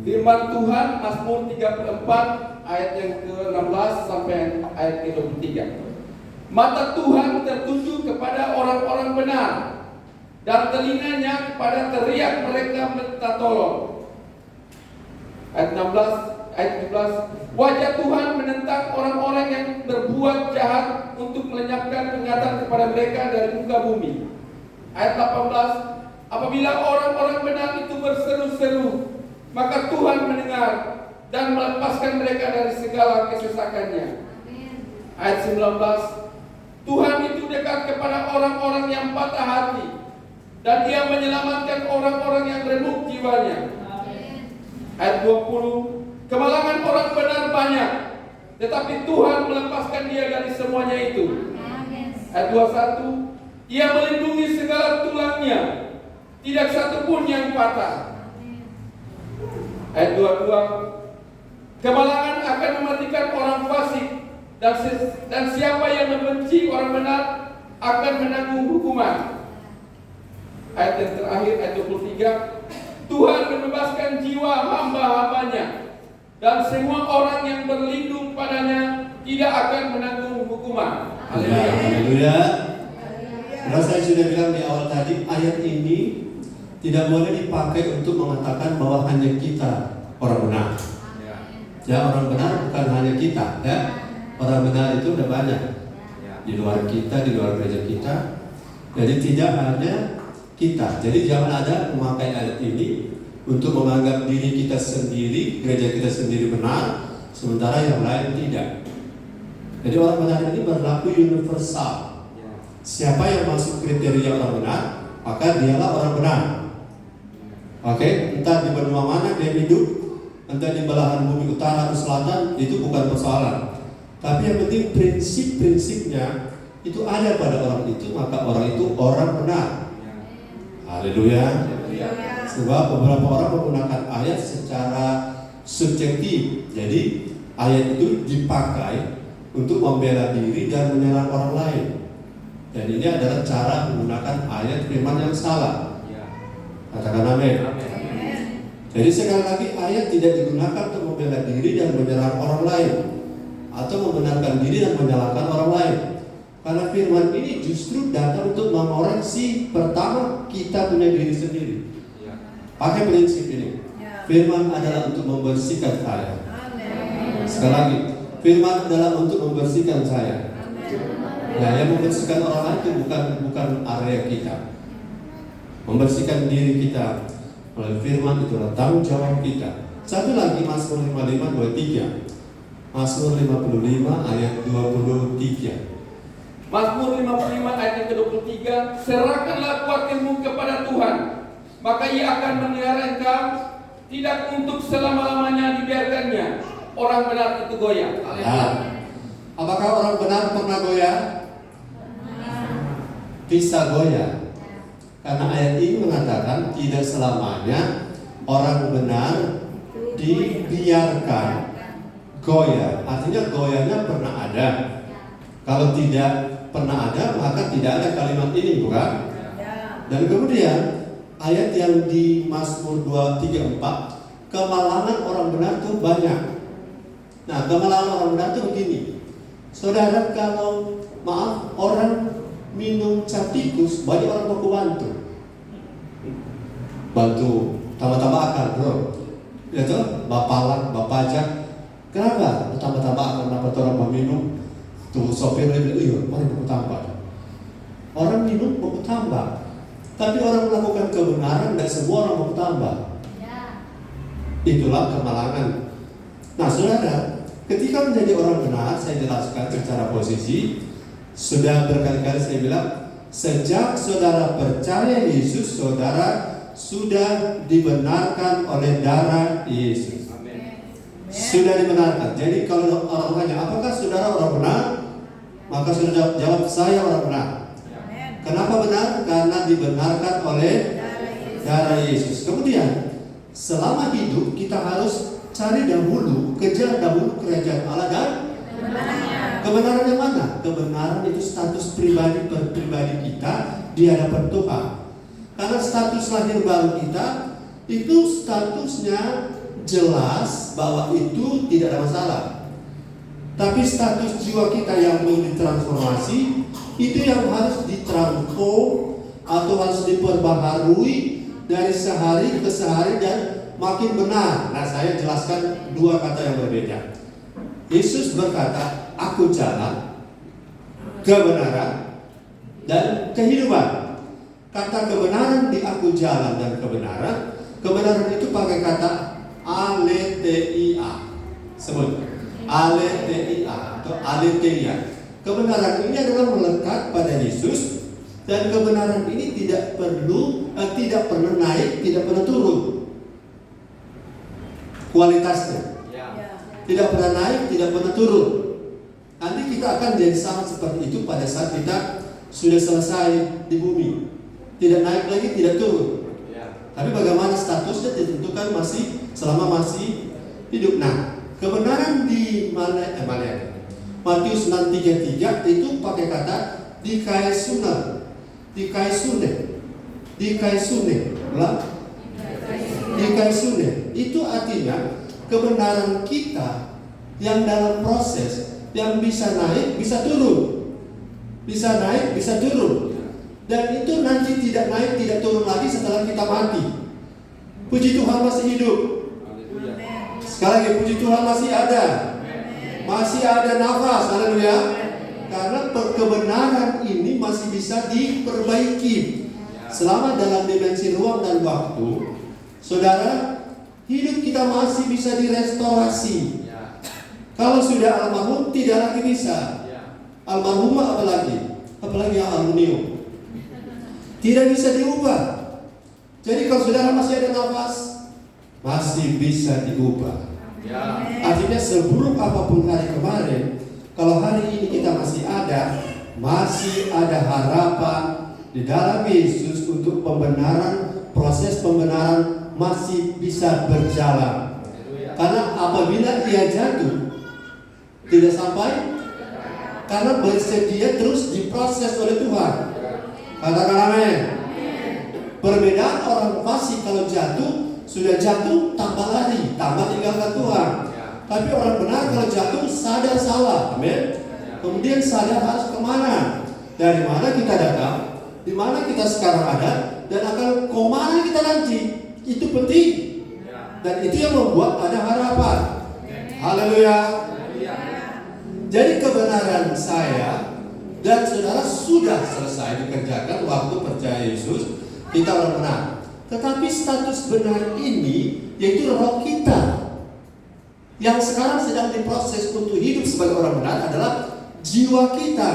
Firman Tuhan Mazmur 34 ayat yang ke-16 sampai ayat ke-23. Mata Tuhan tertuju kepada orang-orang benar, dan telinganya kepada teriak mereka minta tolong. Ayat 16, ayat 17. Wajah Tuhan menentang orang-orang yang berbuat jahat untuk melenyapkan ingatan kepada mereka dari muka bumi. Ayat 18. Apabila orang-orang benar itu berseru-seru, maka Tuhan mendengar dan melepaskan mereka dari segala kesesakannya. Ayat 19. Tuhan itu dekat kepada orang-orang yang patah hati, dan Ia menyelamatkan orang-orang yang remuk jiwanya. Ayat 20. Kemalangan orang benar banyak, tetapi Tuhan melepaskan dia dari semuanya itu. Ayat 21. Ia melindungi segala tulangnya, tidak satu pun yang patah. Ayat 22. Kemalangan akan mematikan orang fasik, dan siapa yang membenci orang benar akan menanggung hukuman. Ayat yang terakhir, ayat 23. Tuhan membebaskan jiwa hamba-hambanya, dan semua orang yang berlindung padanya tidak akan menanggung hukuman. Haleluya. Karena saya sudah bilang di awal tadi, ayat ini tidak boleh dipakai untuk mengatakan bahwa hanya kita orang benar. Ya, orang benar bukan hanya kita, ya. Orang benar itu udah banyak di luar kita, di luar gereja kita. Jadi tidak hanya kita. Jadi jangan ada memakai ayat ini untuk menganggap diri kita sendiri, gereja kita sendiri benar, sementara yang lain tidak. Jadi orang benar ini berlaku universal. Siapa yang masuk kriteria orang benar, maka dialah orang benar. Oke, entah di benua mana dia hidup, entah di belahan bumi utara atau selatan, itu bukan persoalan. Tapi yang penting prinsip-prinsipnya itu ada pada orang itu, maka orang itu orang benar. Haleluya. Sebab beberapa orang menggunakan ayat secara subjektif. Jadi ayat itu dipakai untuk membela diri dan menyerang orang lain. Dan ini adalah cara menggunakan ayat firman yang salah. Katakan amin. Jadi sekali lagi ayat tidak digunakan untuk membela diri dan menyerang orang lain, atau membenarkan diri dan menyalahkan orang lain. Karena firman ini justru datang untuk mengoreksi pertama kita punya diri sendiri. Pakai prinsip ini. Firman adalah untuk membersihkan saya. Sekali lagi, firman adalah untuk membersihkan saya. Ya, yang membersihkan orang lain itu bukan area kita. Membersihkan diri kita melalui firman itu adalah tanggung jawab kita. Satu lagi, Mazmur 55:23. Mazmur 55 ayat 23. Mazmur 55 ayat yang ke-23. Serahkanlah kuatirmu kepada Tuhan, maka Ia akan memelihara engkau, tidak untuk selama-lamanya dibiarkannya orang benar itu goyah. Apakah orang benar pernah goyah? Bisa goyah. Karena ayat ini mengatakan tidak selamanya orang benar dibiarkan goyah. Artinya goyahnya pernah ada. Kalau tidak pernah ada, maka tidak ada kalimat ini, bukan? Dan kemudian ayat yang di Mazmur 2:3-4, kemalangan orang benar itu banyak. Nah, kemalangan orang benar itu begini. Saudara, kalau orang minum cap tikus, banyak orang mau bantu tambah-tambah akal, bro. Ya toh, bapak pajak. Kenapa? Tambah-tambah akal, kenapa orang mau minum? Tuh sopir dia bilang, iya, mari mau tambah. Orang minum mau tambah, tapi orang melakukan kebenaran, tidak semua orang mau tambah. Itulah kemalangan. Nah, saudara, ketika menjadi orang benar, saya jelaskan secara posisi. Sudah berkali-kali saya bilang, sejak saudara percaya Yesus, saudara sudah dibenarkan oleh darah Yesus. Sudah dibenarkan. Jadi kalau orang tanya, apakah saudara orang benar? Maka saudara jawab, saya orang benar. Kenapa benar? Karena dibenarkan oleh darah Yesus. Kemudian selama hidup kita harus cari dahulu, kejar dahulu kerajaan Allah dan kebenaran yang mana? Kebenaran itu status pribadi kita di hadapan Tuhan. Karena status lahir baru kita itu statusnya jelas bahwa itu tidak ada masalah. Tapi status jiwa kita yang belum ditransformasi, itu yang harus ditransform atau harus diperbaharui dari sehari ke sehari dan makin benar. Nah, saya jelaskan dua kata yang berbeda. Yesus berkata, aku jalan, kebenaran, dan kehidupan. Kata kebenaran di aku jalan dan kebenaran itu pakai kata aletheia. Sebut aletheia atau aletheia. Kebenaran ini adalah melekat pada Yesus, dan kebenaran ini tidak pernah naik, tidak pernah turun. Kualitasnya tidak pernah naik, tidak pernah turun. Nanti kita akan jadi sama seperti itu pada saat kita sudah selesai di bumi. Tidak naik lagi, tidak turun. Tapi bagaimana statusnya ditentukan selama masih hidup. Nah, kebenaran di mana? Matius 6:33 itu pakai kata dikaisune. Itu artinya kebenaran kita yang dalam proses, yang bisa naik, bisa turun. Bisa naik, bisa turun. Dan itu nanti tidak naik, tidak turun lagi setelah kita mati. Puji Tuhan masih hidup. Sekali lagi, puji Tuhan masih ada. Masih ada nafas, haleluya. Karena kebenaran ini masih bisa diperbaiki. Selama dalam dimensi ruang dan waktu, saudara, hidup kita masih bisa direstorasi. Kalau sudah almarhum tidak lagi bisa. Almarhumah apalagi yang aluminium. Tidak bisa diubah. Jadi kalau saudara masih ada nafas, masih bisa diubah. Artinya seburuk apapun hari kemarin, kalau hari ini kita masih ada harapan di dalam Yesus untuk pembenaran, proses pembenaran masih bisa berjalan. Karena apabila ia jatuh, tidak sampai, karena bersedia terus diproses oleh Tuhan. Katakan amin. Perbedaan orang fasik kalau jatuh, sudah jatuh tambah lari, tambah tinggalkan Tuhan. Tapi orang benar kalau jatuh sadar salah, amin. Kemudian sadar harus kemana, dari mana kita datang, di mana kita sekarang ada, dan akan kemana kita nanti. Itu penting, dan itu yang membuat ada harapan. Haleluya. Jadi kebenaran saya dan saudara sudah selesai dikerjakan waktu percaya Yesus, kita orang benar. Tetapi status benar ini, yaitu roh kita yang sekarang sedang diproses untuk hidup sebagai orang benar, adalah jiwa kita.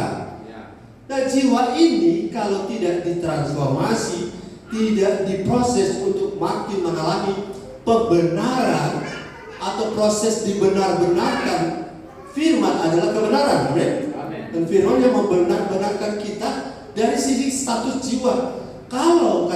Nah, jiwa ini kalau tidak ditransformasi, tidak diproses untuk makin mengalami pembenaran atau proses dibenar-benarkan, firman adalah kebenaran, amin. Dan firman yang membenar-benarkan kita dari sisi status jiwa. Kalau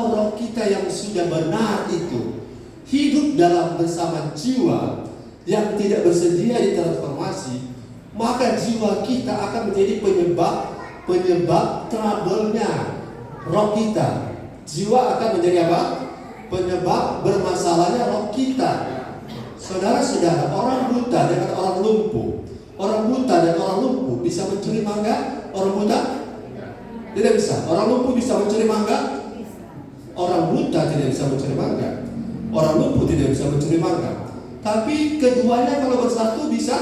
roh kita yang sudah benar itu hidup dalam bersama jiwa yang tidak bersedia ditransformasi, maka jiwa kita akan menjadi penyebab trouble-nya roh kita. Jiwa akan menjadi apa? Penyebab bermasalahnya roh kita. Saudara-saudara, orang buta dengan orang lumpuh, orang buta dan orang lumpuh bisa mencuri mangga? Orang buta tidak bisa. Orang lumpuh bisa mencuri mangga? Orang buta tidak bisa mencuri mangga. Orang lumpuh tidak bisa mencuri mangga. Tapi keduanya kalau bersatu bisa?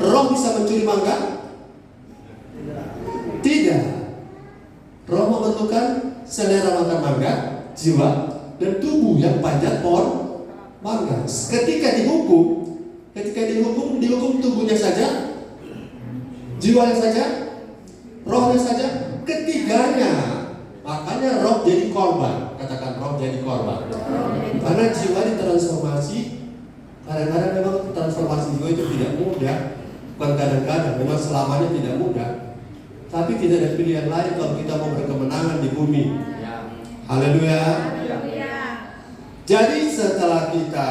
Roh bisa mencuri mangga? Tidak. Roh memerlukan selera makan mangga, jiwa, dan tubuh yang panjat pohon mangga. Ketika dihukum tubuhnya saja, jiwanya saja, rohnya saja, ketiganya. Makanya roh jadi korban. Katakan roh jadi korban. Karena jiwa ditransformasi. Kadang-kadang memang transformasi jiwa itu tidak mudah. Bukan kadang-kadang, memang selamanya tidak mudah. Tapi tidak ada pilihan lain kalau kita mau berkemenangan di bumi. Haleluya. Jadi setelah kita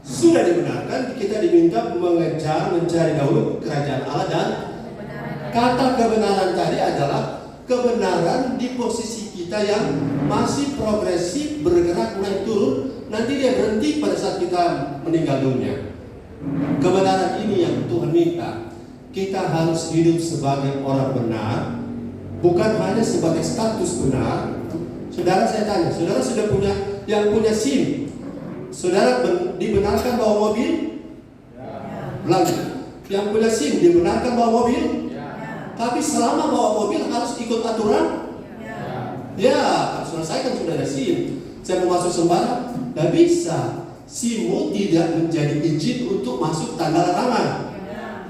sudah dibenarkan, kita diminta mencari dahulu kerajaan Allah, dan kata kebenaran tadi adalah kebenaran di posisi kita yang masih progresif, bergerak naik turun nanti dia berhenti pada saat kita meninggal dunia. Kebenaran ini yang Tuhan minta. Kita harus hidup sebagai orang benar, bukan hanya sebagai status benar. Saudara, saya tanya, saudara sudah punya SIM? Saudara dibenarkan bawa mobil? Lagi. Yang punya SIM dibenarkan bawa mobil? Tapi selama bawa mobil harus ikut aturan? Ya, saudara saya kan sudah ada SIM. Saya mau masuk sembarang, tidak bisa. SIM-mu tidak menjadi izin untuk masuk tanda tangan.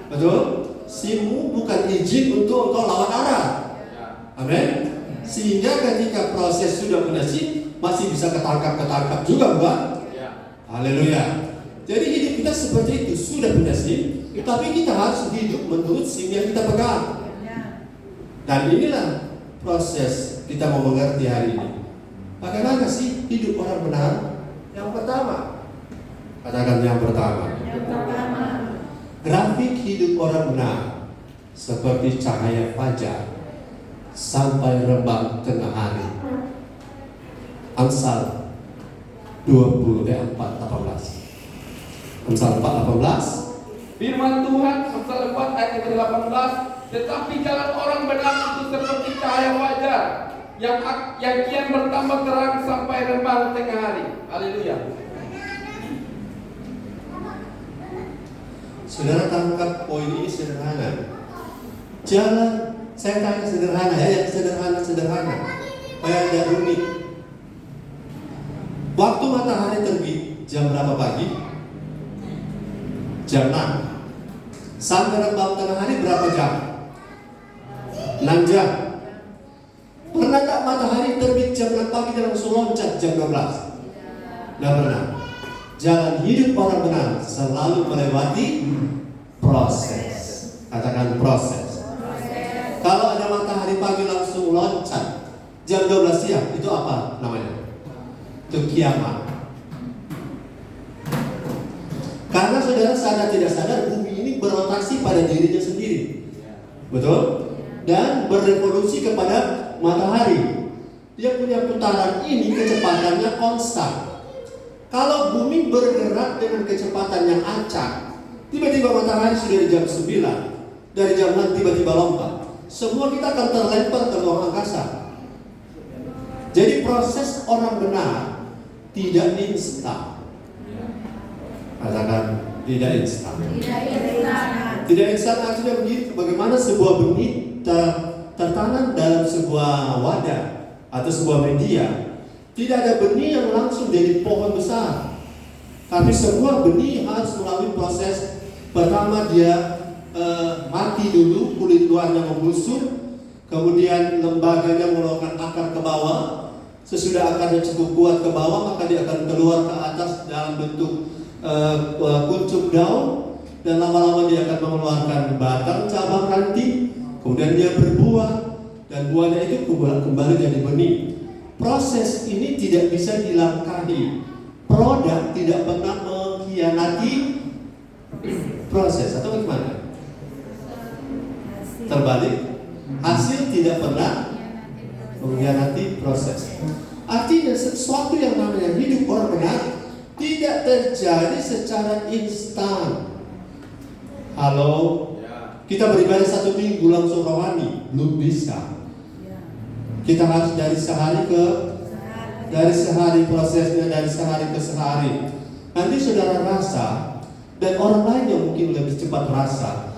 Betul? SIM-mu bukan izin untuk engkau lawan arah. Amin. Sehingga ketika proses sudah punya SIM, masih bisa ketangkap juga, bukan? Haleluya. Jadi hidup kita seperti itu, sudah punya SIM, tapi kita harus hidup menurut SIM yang kita pegang. Dan inilah proses kita mau mengerti hari ini. Bagaimana sih hidup orang benar? Yang pertama, katakan yang pertama. Grafik hidup orang benar seperti cahaya fajar sampai rembang tengah hari. Amsal 24:18. Amsal 4:18. Firman Tuhan Amsal 4 ayat 18, tetapi jalan orang benar itu seperti cahaya fajar yang kian bertambah terang sampai rembang tengah hari. Haleluya. Saudara tangkap poin ini sederhana. Jalan, saya tanya sederhana ya, yang sederhana, kayak ada rumit. Waktu matahari terbit jam berapa pagi? Jam 6. Sampai rembang tengah hari berapa jam? 6 jam. Pernah tak matahari terbit jam 6 pagi dan langsung loncat jam 12? Tidak pernah. Jalan hidup orang benar selalu melewati proses. Katakan proses. Kalau ada matahari pagi langsung loncat jam 12 siang, itu apa namanya? Itu kiamat. Karena saudara sadar tidak sadar, bumi ini berotasi pada dirinya sendiri. Betul? Dan berevolusi kepada matahari. Dia punya putaran ini, kecepatannya konstan. Kalau bumi bergerak dengan kecepatan yang acak, tiba-tiba matahari sudah di jam 9, dari jam 6 tiba-tiba lompat, semua kita akan terlempar ke ruang angkasa. Jadi proses orang benar tidak instan. Katakan tidak instan. Tidak instan artinya begitu. Bagaimana sebuah benih tertanam dalam sebuah wadah atau sebuah media. Tidak ada benih yang langsung jadi pohon besar. Tapi semua benih harus melalui proses. Pertama dia mati dulu, kulit luarnya membusuk. Kemudian lembaganya mengeluarkan akar ke bawah. Sesudah akarnya cukup kuat ke bawah, maka dia akan keluar ke atas dalam bentuk kuncup daun. Dan lama-lama dia akan mengeluarkan batang, cabang, ranting. Kemudian dia berbuah. Dan buahnya itu kembali jadi benih. Proses ini tidak bisa dilangkahi. Produk tidak pernah mengkhianati proses, atau bagaimana? Terbalik, hasil tidak pernah mengkhianati proses. Artinya sesuatu yang namanya hidup orang benar tidak terjadi secara instan. Halo, kita beribadah 1 minggu langsung rohani, belum bisa. Kita harus dari sehari prosesnya, dari sehari ke sehari. Nanti saudara rasa, dan orang lain yang mungkin lebih cepat rasa,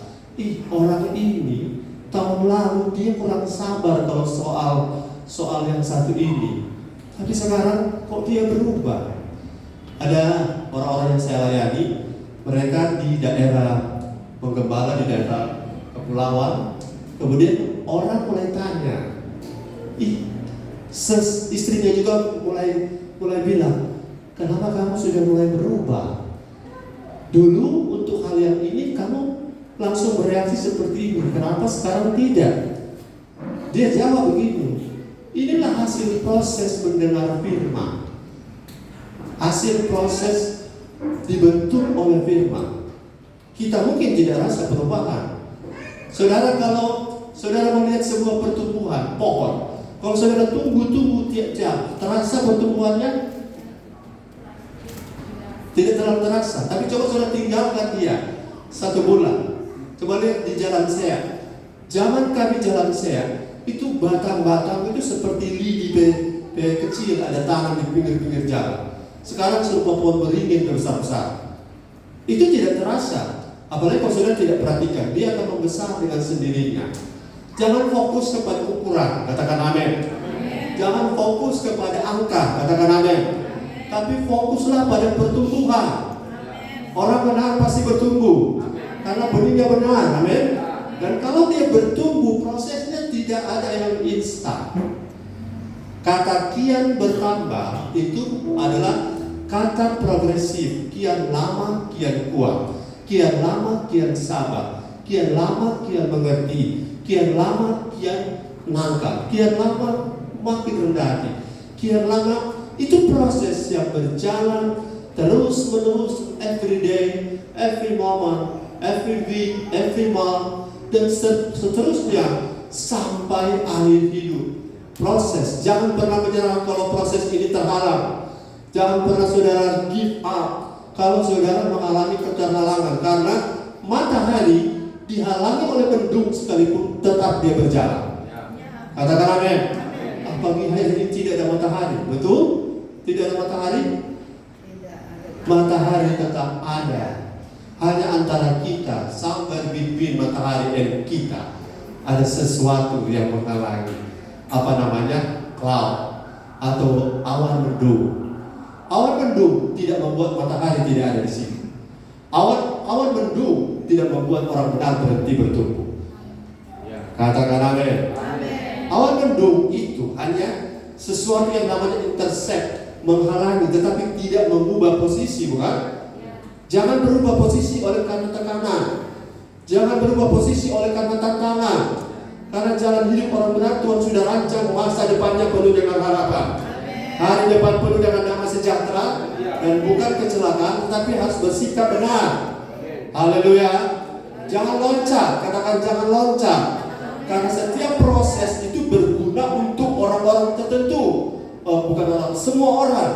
orang ini tahun lalu dia kurang sabar kalau soal yang satu ini, tapi sekarang kok dia berubah. Ada orang-orang yang saya layani, mereka di daerah penggembala, di daerah kepulauan. Kemudian orang mulai tanya, istrinya juga mulai bilang, kenapa kamu sudah mulai berubah? Dulu untuk hal yang ini kamu langsung bereaksi seperti ini, kenapa sekarang tidak? Dia jawab begini, inilah hasil proses mendengar firman, hasil proses dibentuk oleh firman. Kita mungkin tidak rasa perubahan. Saudara, kalau saudara melihat sebuah pertumbuhan pohon, kalau saudara tunggu tiap jam, terasa pertumbuhannya? Tidak terlalu terasa. Tapi coba sudah tinggalkan dia 1 bulan. Coba lihat di jalan saya. Zaman kami jalan saya, itu batang-batang itu seperti lidi kecil ada tanam di pinggir-pinggir jalan. Sekarang serupa pohon beringin besar-besar. Itu tidak terasa. Apalagi kalau sudah tidak perhatikan, dia akan membesar dengan sendirinya. Jangan fokus kepada ukuran, katakan amin. Jangan fokus kepada angka, katakan amin. Tapi fokuslah pada pertumbuhan. Orang benar pasti bertumbuh karena benihnya benar, amin. Dan kalau dia bertumbuh, prosesnya tidak ada yang instan. Kata kian bertambah itu adalah kata progresif. Kian lama kian kuat, kian lama kian sabar, kian lama kian mengerti, kian lama kian nangkap, kian lama makin rendah hati, kian lama. Itu proses yang berjalan terus menerus, every day, every moment, every week, every month, dan seterusnya sampai akhir hidup. Proses, jangan pernah menyerah kalau proses ini terhalang. Jangan pernah saudara give up kalau saudara mengalami keterhalangan, karena matahari dihalangi oleh mendung sekalipun tetap dia berjalan. Katakan amin. Pagi hari ini tidak ada matahari, betul? Tidak ada matahari? Matahari tetap ada. Hanya antara kita, sampai between matahari dan kita, ada sesuatu yang menghalangi. Apa namanya? Cloud atau awan mendung. Awan mendung tidak membuat matahari tidak ada di sini. Awan mendung tidak membuat orang benar berhenti bertumbuh. Katakan amin. Awan mendung itu hanya sesuatu yang namanya intercept, menghalangi, tetapi tidak mengubah posisi, bukan? Jangan berubah posisi oleh karena tekanan. Jangan berubah posisi oleh karena tantangan. Karena jalan hidup orang benar Tuhan sudah rancang masa depannya penuh dengan harapan. Hari depan penuh dengan damai sejahtera dan bukan kecelakaan, tetapi harus bersikap benar. Haleluya. Jangan loncat, katakan jangan loncat. Karena setiap proses itu berguna untuk orang-orang tertentu, bukan orang, semua orang.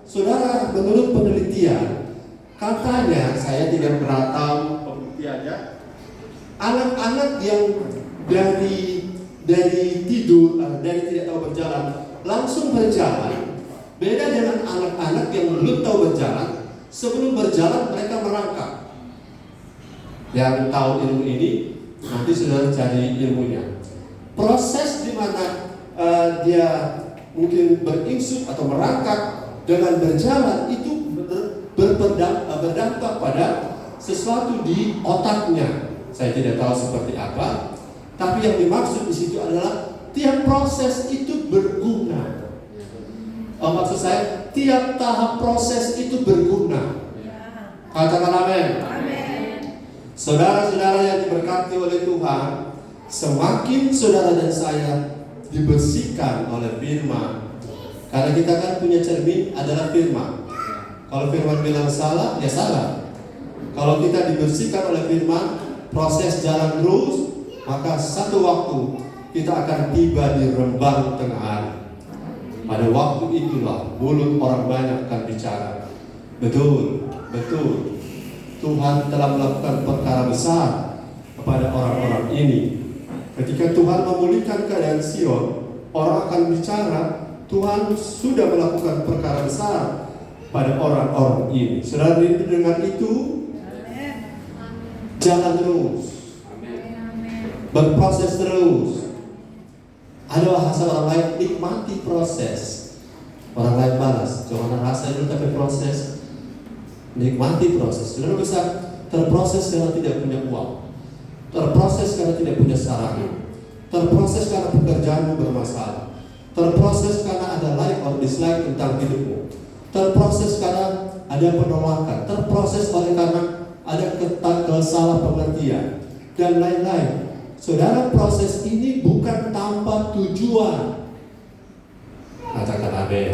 Saudara, menurut penelitian, katanya, saya tidak pernah tahu pembuktiannya, anak-anak yang dari tidur, dari tidak tahu berjalan, langsung berjalan, beda dengan anak-anak yang belum tahu berjalan. Sebelum berjalan mereka merangkak. Yang tahu ilmu ini nanti sudah cari ilmunya. Proses di mana dia mungkin beringsut atau merangkak dengan berjalan itu berdampak pada sesuatu di otaknya. Saya tidak tahu seperti apa, tapi yang dimaksud di situ adalah tiap proses itu berguna. Maksud saya tiap tahap proses itu berguna. Katakan amin. Saudara-saudara yang diberkati oleh Tuhan, semakin saudara dan saya dibersihkan oleh firman. Karena kita kan punya cermin adalah firman. Kalau firman bilang salah, ya salah. Kalau kita dibersihkan oleh firman, proses jalan terus, maka satu waktu kita akan tiba di rembang tengah hari. Pada waktu itulah mulut orang banyak akan bicara. Betul, betul. Tuhan telah melakukan perkara besar kepada orang-orang ini. Ketika Tuhan memulihkan keadaan Sion, orang akan bicara, Tuhan sudah melakukan perkara besar pada orang-orang ini. Saudara rindu dengan itu? Jalan terus, berproses terus. Ada bahasa orang lain, nikmati proses. Orang lain balas, jangan rasa itu tapi proses. Nikmati proses. Saudara bisa terproses karena tidak punya uang, terproses karena tidak punya sarana, terproses karena pekerjaanmu bermasalah, terproses karena ada like or dislike tentang hidupmu, terproses karena ada penolakan, terproses oleh karena ada kesalahpengertian dan lain-lain. Saudara, proses ini bukan tanpa tujuan. Katakan amin.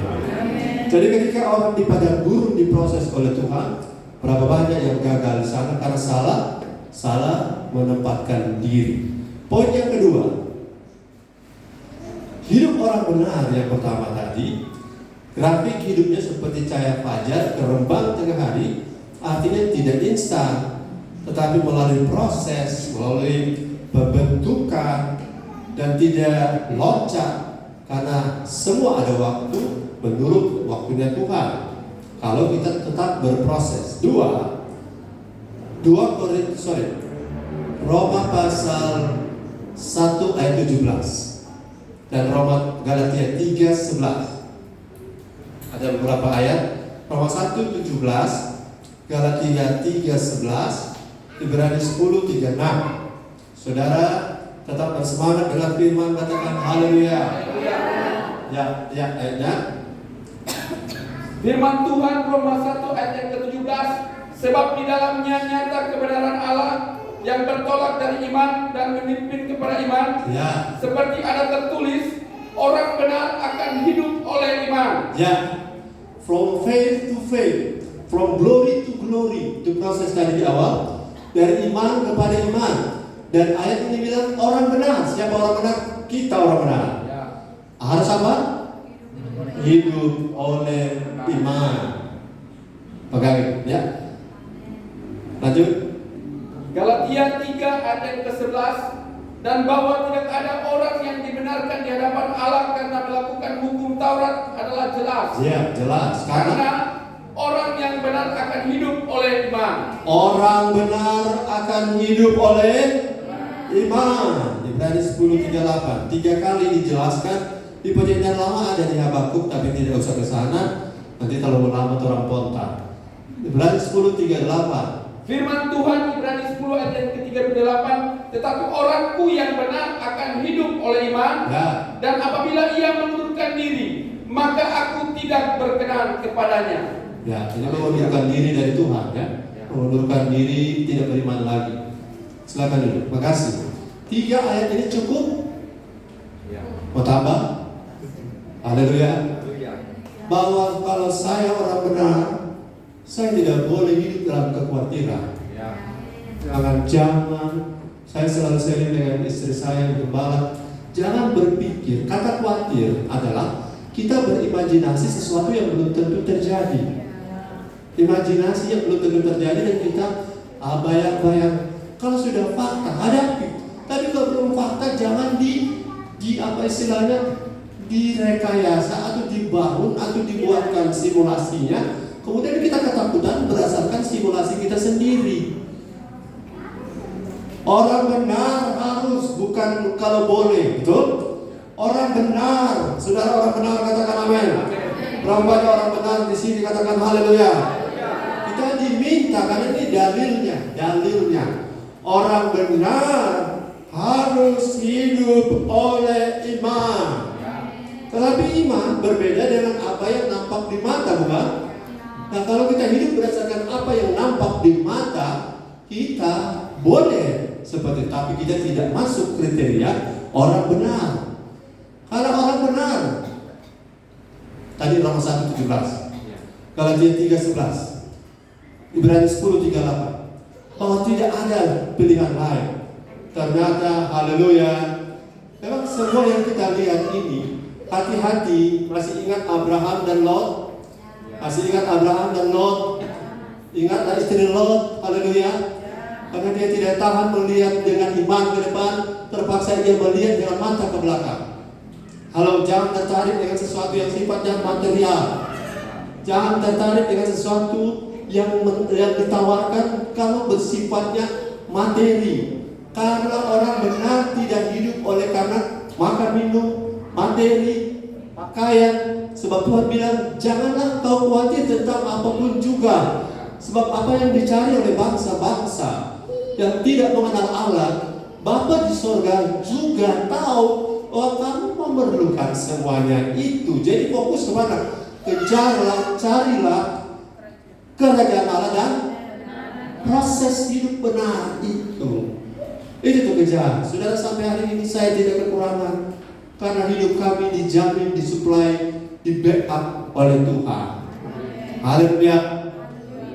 Jadi ketika orang di padang gurun diproses oleh Tuhan, berapa banyak yang gagal di sana karena salah menempatkan diri. Poin yang kedua, hidup orang benar yang pertama tadi, Grafik hidupnya seperti cahaya fajar kerembang tengah hari, artinya tidak instan, tetapi melalui proses, melalui pembentukan, dan tidak loncat, karena semua ada waktu menurut waktunya Tuhan. Kalau kita tetap berproses. Roma pasal 1 ayat 17 dan Galatia 3:11. Ada beberapa ayat. Roma 1:17, Galatia 3:11, Ibrani 10:36. Saudara tetap bersemangat dengan firman, katakan haleluya. Ya, ayatnya. Firman Tuhan Roma 1 ayat yang ke-17, sebab di dalamnya nyata kebenaran Allah yang bertolak dari iman dan memimpin kepada iman. Ya. Seperti ada tertulis, orang benar akan hidup oleh iman. Ya. From faith to faith, from glory to glory, itu proses tadi di awal, dari iman kepada iman. Dan ayat ini bilang orang benar. Siapa orang benar? Kita orang benar. Ya. Harus apa? Hidup oleh iman. Pegang ya. Lanjut. Galatia 3 ayat yang ke-11, dan bahwa tidak ada orang yang dibenarkan di hadapan Allah karena melakukan hukum Taurat adalah jelas. Ya, jelas. Karena orang yang benar akan hidup oleh iman. Orang benar akan hidup oleh iman. Ibrani 10:38. 3 kali dijelaskan. Di perjanjian lama ada di Habakuk, tapi tidak usah ke sana. Nanti terlalu lama orang ponta. Ibrani 10:38. Firman Tuhan Ibrani 10 ayat yang ke-38, tetapi orangku yang benar akan hidup oleh iman. Ya. Dan apabila ia mengundurkan diri, maka aku tidak berkenan kepadanya. Ya, ini mengundurkan diri dari Tuhan ya. Mengundurkan diri, tidak beriman lagi. Silakan dulu. Makasih. 3 ayat ini cukup? Mau tambah? Haleluya. Bahwa kalau saya orang benar, saya tidak boleh hidup dalam kekhawatiran. Jangan. Saya selalu sharing dengan istri saya yang gembala. Jangan berpikir. Kata khawatir adalah kita berimajinasi sesuatu yang belum tentu terjadi. Imajinasi yang belum tentu terjadi dan kita bayang-bayang. Kalau sudah fakta, hadapi. Tapi kalau belum fakta, jangan di apa istilahnya, direkayasa atau dibangun atau dibuatkan simulasinya. Kemudian kita ketakutan berdasarkan simulasi kita sendiri. Orang benar harus, bukan kalau boleh, betul? Orang benar, saudara orang benar katakan amin. Berapa banyak orang benar di sini katakan haleluya. Kita diminta karena ini dalilnya. Orang benar harus hidup oleh iman. Tetapi iman berbeda dengan apa yang nampak di mata, bukan? Nah, kalau kita hidup berdasarkan apa yang nampak di mata, kita boleh seperti, tapi kita tidak masuk kriteria orang benar. Karena orang benar, tadi Roma 1:17, Galatia 3:11, Ibrani 10:38, bahwa tidak ada pilihan lain. Ternyata haleluya, memang semua yang kita lihat ini, hati-hati. Masih ingat Abraham dan Lot? Masih ingat Abraham dan Lot? Ingatlah istri Lot, haleluya. Karena dia tidak tahan melihat dengan iman ke depan, terpaksa dia melihat dengan mata ke belakang. Halo, jangan tertarik dengan sesuatu yang sifatnya material. Jangan tertarik dengan sesuatu yang ditawarkan kalau bersifatnya materi. Karena orang benar tidak hidup oleh karena makan minum, materi, pakaian. Sebab Tuhan bilang, janganlah kau khawatir tentang apapun juga. Sebab apa yang dicari oleh bangsa-bangsa yang tidak mengenal Allah, Bapa di sorga juga tahu bahwa kamu memerlukan semuanya itu. Jadi fokus kemana? Kejarlah, carilah kerajaan Allah dan proses hidup benar itu. Itu tuh kejar. Saudara, sampai hari ini saya tidak kekurangan karena hidup kami dijamin, disuplai, di backup oleh Tuhan. Haleluya.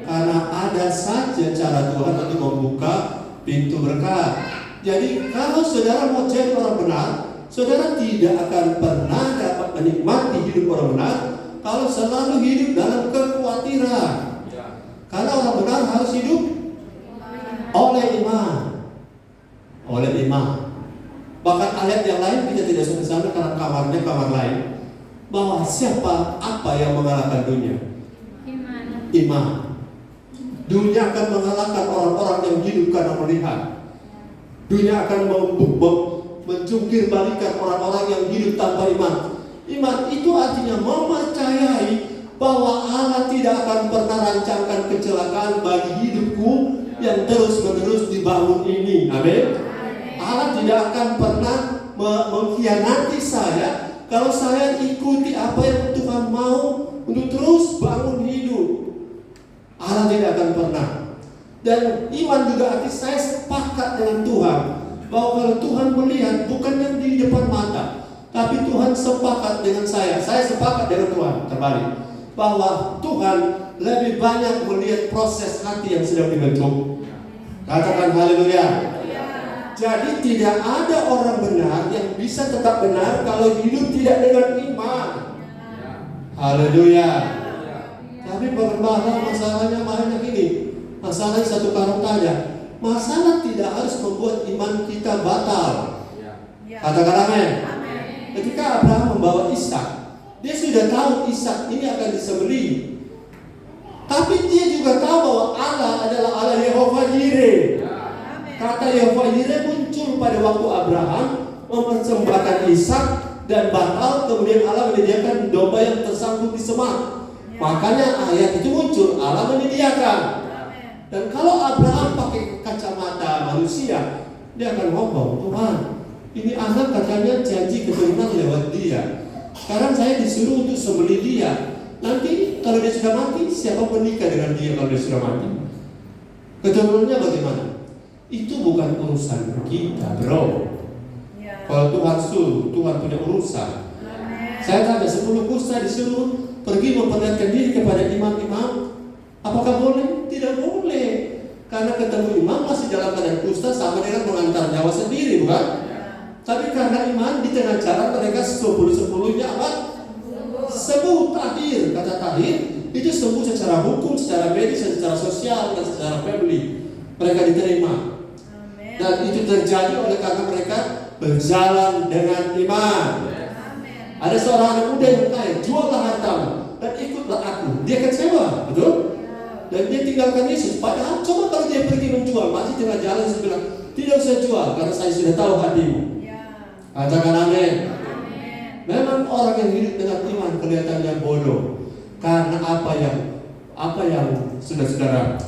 Karena ada saja cara Tuhan untuk membuka pintu berkat. Jadi kalau saudara mau jadi orang benar, saudara tidak akan pernah dapat menikmati hidup orang benar kalau selalu hidup dalam kekhawatiran. Karena orang benar harus hidup oleh iman. Oleh iman. Bahkan ayat yang lain kita tidak sampai sana karena kamarnya kamar lain. Bahwa siapa apa yang mengalahkan dunia? Iman. Dunia akan mengalahkan orang-orang yang hidup karena melihat. Dunia akan menjungkir balikan orang-orang yang hidup tanpa iman. Iman itu artinya mempercayai bahwa Allah tidak akan pernah rancangkan kecelakaan bagi hidupku yang terus-menerus dibangun ini. Amin. Allah tidak akan pernah mengkhianati saya kalau saya ikuti apa yang Tuhan mau untuk terus bangun hidup. Allah tidak akan pernah. Dan iman juga arti saya sepakat dengan Tuhan bahwa kalau Tuhan melihat bukan yang di depan mata, tapi Tuhan sepakat dengan saya sepakat dengan Tuhan. Terbalik bahwa Tuhan lebih banyak melihat proses hati yang sedang dibentuk. Katakan haleluya. Jadi tidak ada orang benar yang bisa tetap benar kalau hidup tidak dengan iman. Haleluya. Tapi bagaimana masalahnya banyak ini. Masalahnya satu karung tanya. Masalah tidak harus membuat iman kita batal. Katakan amin. Ketika Abraham membawa Ishak, dia sudah tahu Ishak ini akan disembelih. Tapi dia juga tahu bahwa Allah adalah Allah Yehova Jireh. Kata Yehova Jireh muncul pada waktu Abraham mempersembahkan Ishak dan batal, kemudian Allah menyediakan domba yang tersangkut di semak. Makanya ayat itu muncul, Allah menyediakan. Dan kalau Abraham pakai kacamata manusia, dia akan ngomong, Tuhan, ini anak katanya janji keturunan lewat dia. Sekarang saya disuruh untuk sembelih dia. Nanti kalau dia sudah mati, siapa menikah dengan dia kalau dia sudah mati? Keturunannya bagaimana? Itu bukan urusan kita, bro. Kalau Tuhan suruh, Tuhan punya urusan. Saya tanya 10 kusta disuruh pergi memperlihatkan diri kepada imam-imam. Apakah boleh? Tidak boleh. Karena ketemu imam masih dalam keadaan kusta sama dengan mengantar nyawa sendiri, bukan? Tapi karena iman di tengah jalan mereka 10-10-nya apa? Sembuh tahir. Kata tahir itu sembuh secara hukum, secara medis, secara sosial, dan secara family. Mereka diterima. Dan itu terjadi oleh karena mereka berjalan dengan iman. Ada seorang anak muda yang kaya, juallah hartamu dan ikutlah aku. Dia kecewa, betul? Dan dia tinggalkan Yesus. Padahal coba kalau dia pergi menjual, masih tengah jalan dia bilang, tidak usah jual karena saya sudah tahu hatimu. Katakan amin. Memang orang yang hidup dengan iman kelihatannya bodoh karena apa yang saudara-saudara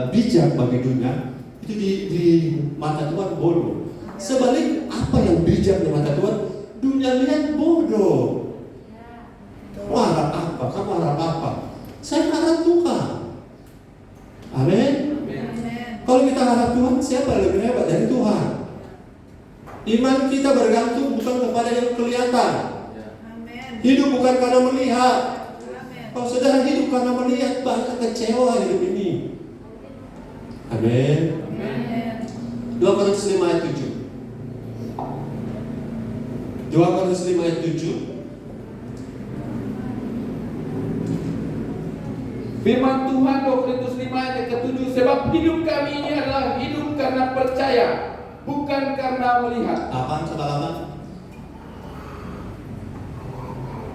bijak bagi dunia itu di mata Tuhan bodoh. Sebalik apa yang bijak di mata Tuhan, dunia lihat bodoh. Marah apa? Kamu marah apa? Saya harap Tuhan. Amin. Kalau kita harap Tuhan, siapa yang lebih hebat dari Tuhan? Iman kita bergantung bukan kepada yang kelihatan. Hidup bukan karena melihat. Kalau saudara hidup karena melihat, banyak kecewa hidup ini. Amin. 2 Korintus 5 ayat 7. 2 Korintus 5 ayat 7. Firman Tuhan 2 Korintus 5 ayat ke-7, sebab hidup kami ini adalah hidup karena percaya, bukan karena melihat. Apaan coba?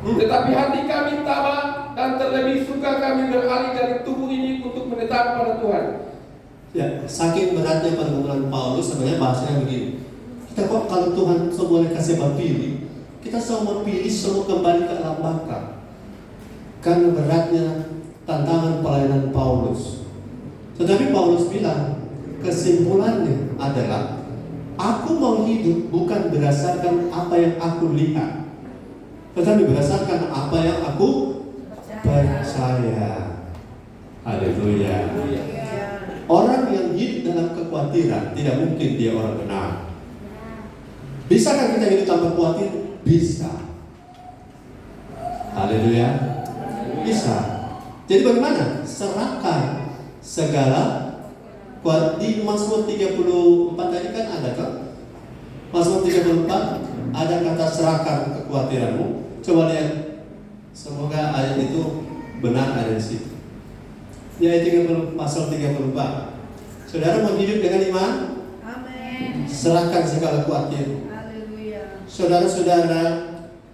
Tetapi hati kami tabah dan terlebih suka kami beralih dari tubuh ini untuk menetap pada Tuhan. Ya, saking beratnya pergumulan Paulus sebenarnya bahasanya begini. Kita kok kalau Tuhan boleh kasih pilih, kita semua pilih semua kembali ke alam baka. Karena beratnya tantangan pelayanan Paulus. Tetapi Paulus bilang, kesimpulannya adalah aku mau hidup bukan berdasarkan apa yang aku lihat, tetapi berdasarkan apa yang aku percaya. Haleluya. Orang yang hidup dalam kekhawatiran tidak mungkin dia orang benar. Bisakah kita hidup tanpa khawatir? Bisa. Haleluya. Bisa. Jadi bagaimana? Serahkan segala di Mazmur 34 tadi kan ada kan? Mazmur 34 ada kata serahkan kekhawatiranmu. Coba lihat Semoga ayat itu benar ada di situ. Di ayat 30, pasal 34. Saudara mau hidup dengan iman? Amin. Serahkan segala khawatir. Haleluya. Saudara-saudara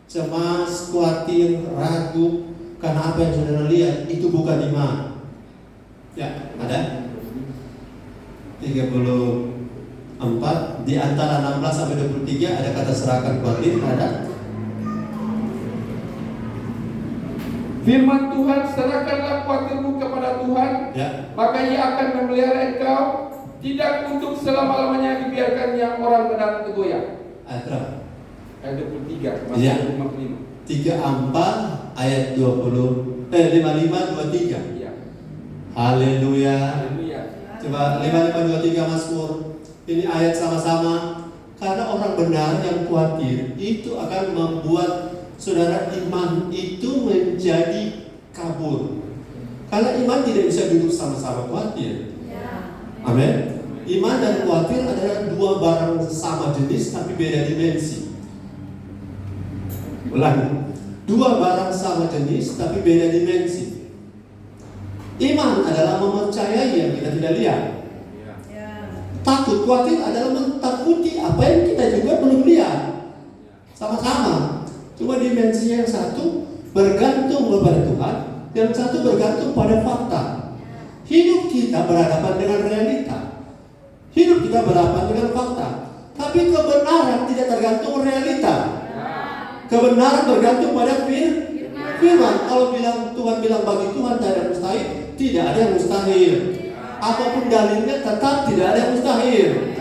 cemas, khawatir, ragu karena apa yang saudara lihat itu bukan iman. Ya, ada 34 di antara 16 sampai 23 ada kata serahkan khawatir, ada. Firman Tuhan, serahkanlah khawatirmu kepada Tuhan, Ya. maka Ia akan memelihara engkau, tidak untuk selama-lamanya dibiarkannya orang benar tergoyah. Ayat berapa? Ayat 23, Iya. 55. 34 ayat 55 23. Iya. Haleluya. Haleluya. Coba 55 23 Mazmur. Ini ayat sama-sama. Karena orang benar yang khawatir itu akan membuat saudara iman itu menjadi kabur. Karena iman tidak bisa duduk sama-sama khawatir. Amin. Iman dan khawatir adalah dua barang sama jenis tapi beda dimensi. Ulang. Dua barang sama jenis tapi beda dimensi. Iman adalah mempercayai yang kita tidak lihat. Takut, khawatir adalah mentakuti apa yang kita juga belum lihat. Sama-sama. Cuma dimensinya yang satu bergantung kepada Tuhan, yang satu bergantung pada fakta. Hidup kita berhadapan dengan realita. Hidup kita berhadapan dengan fakta. Tapi kebenaran tidak tergantung realita. Kebenaran bergantung pada firman. Kalau Tuhan bilang bagi Tuhan tidak ada mustahil, tidak ada yang mustahil. Apapun dalilnya tetap tidak ada yang mustahil.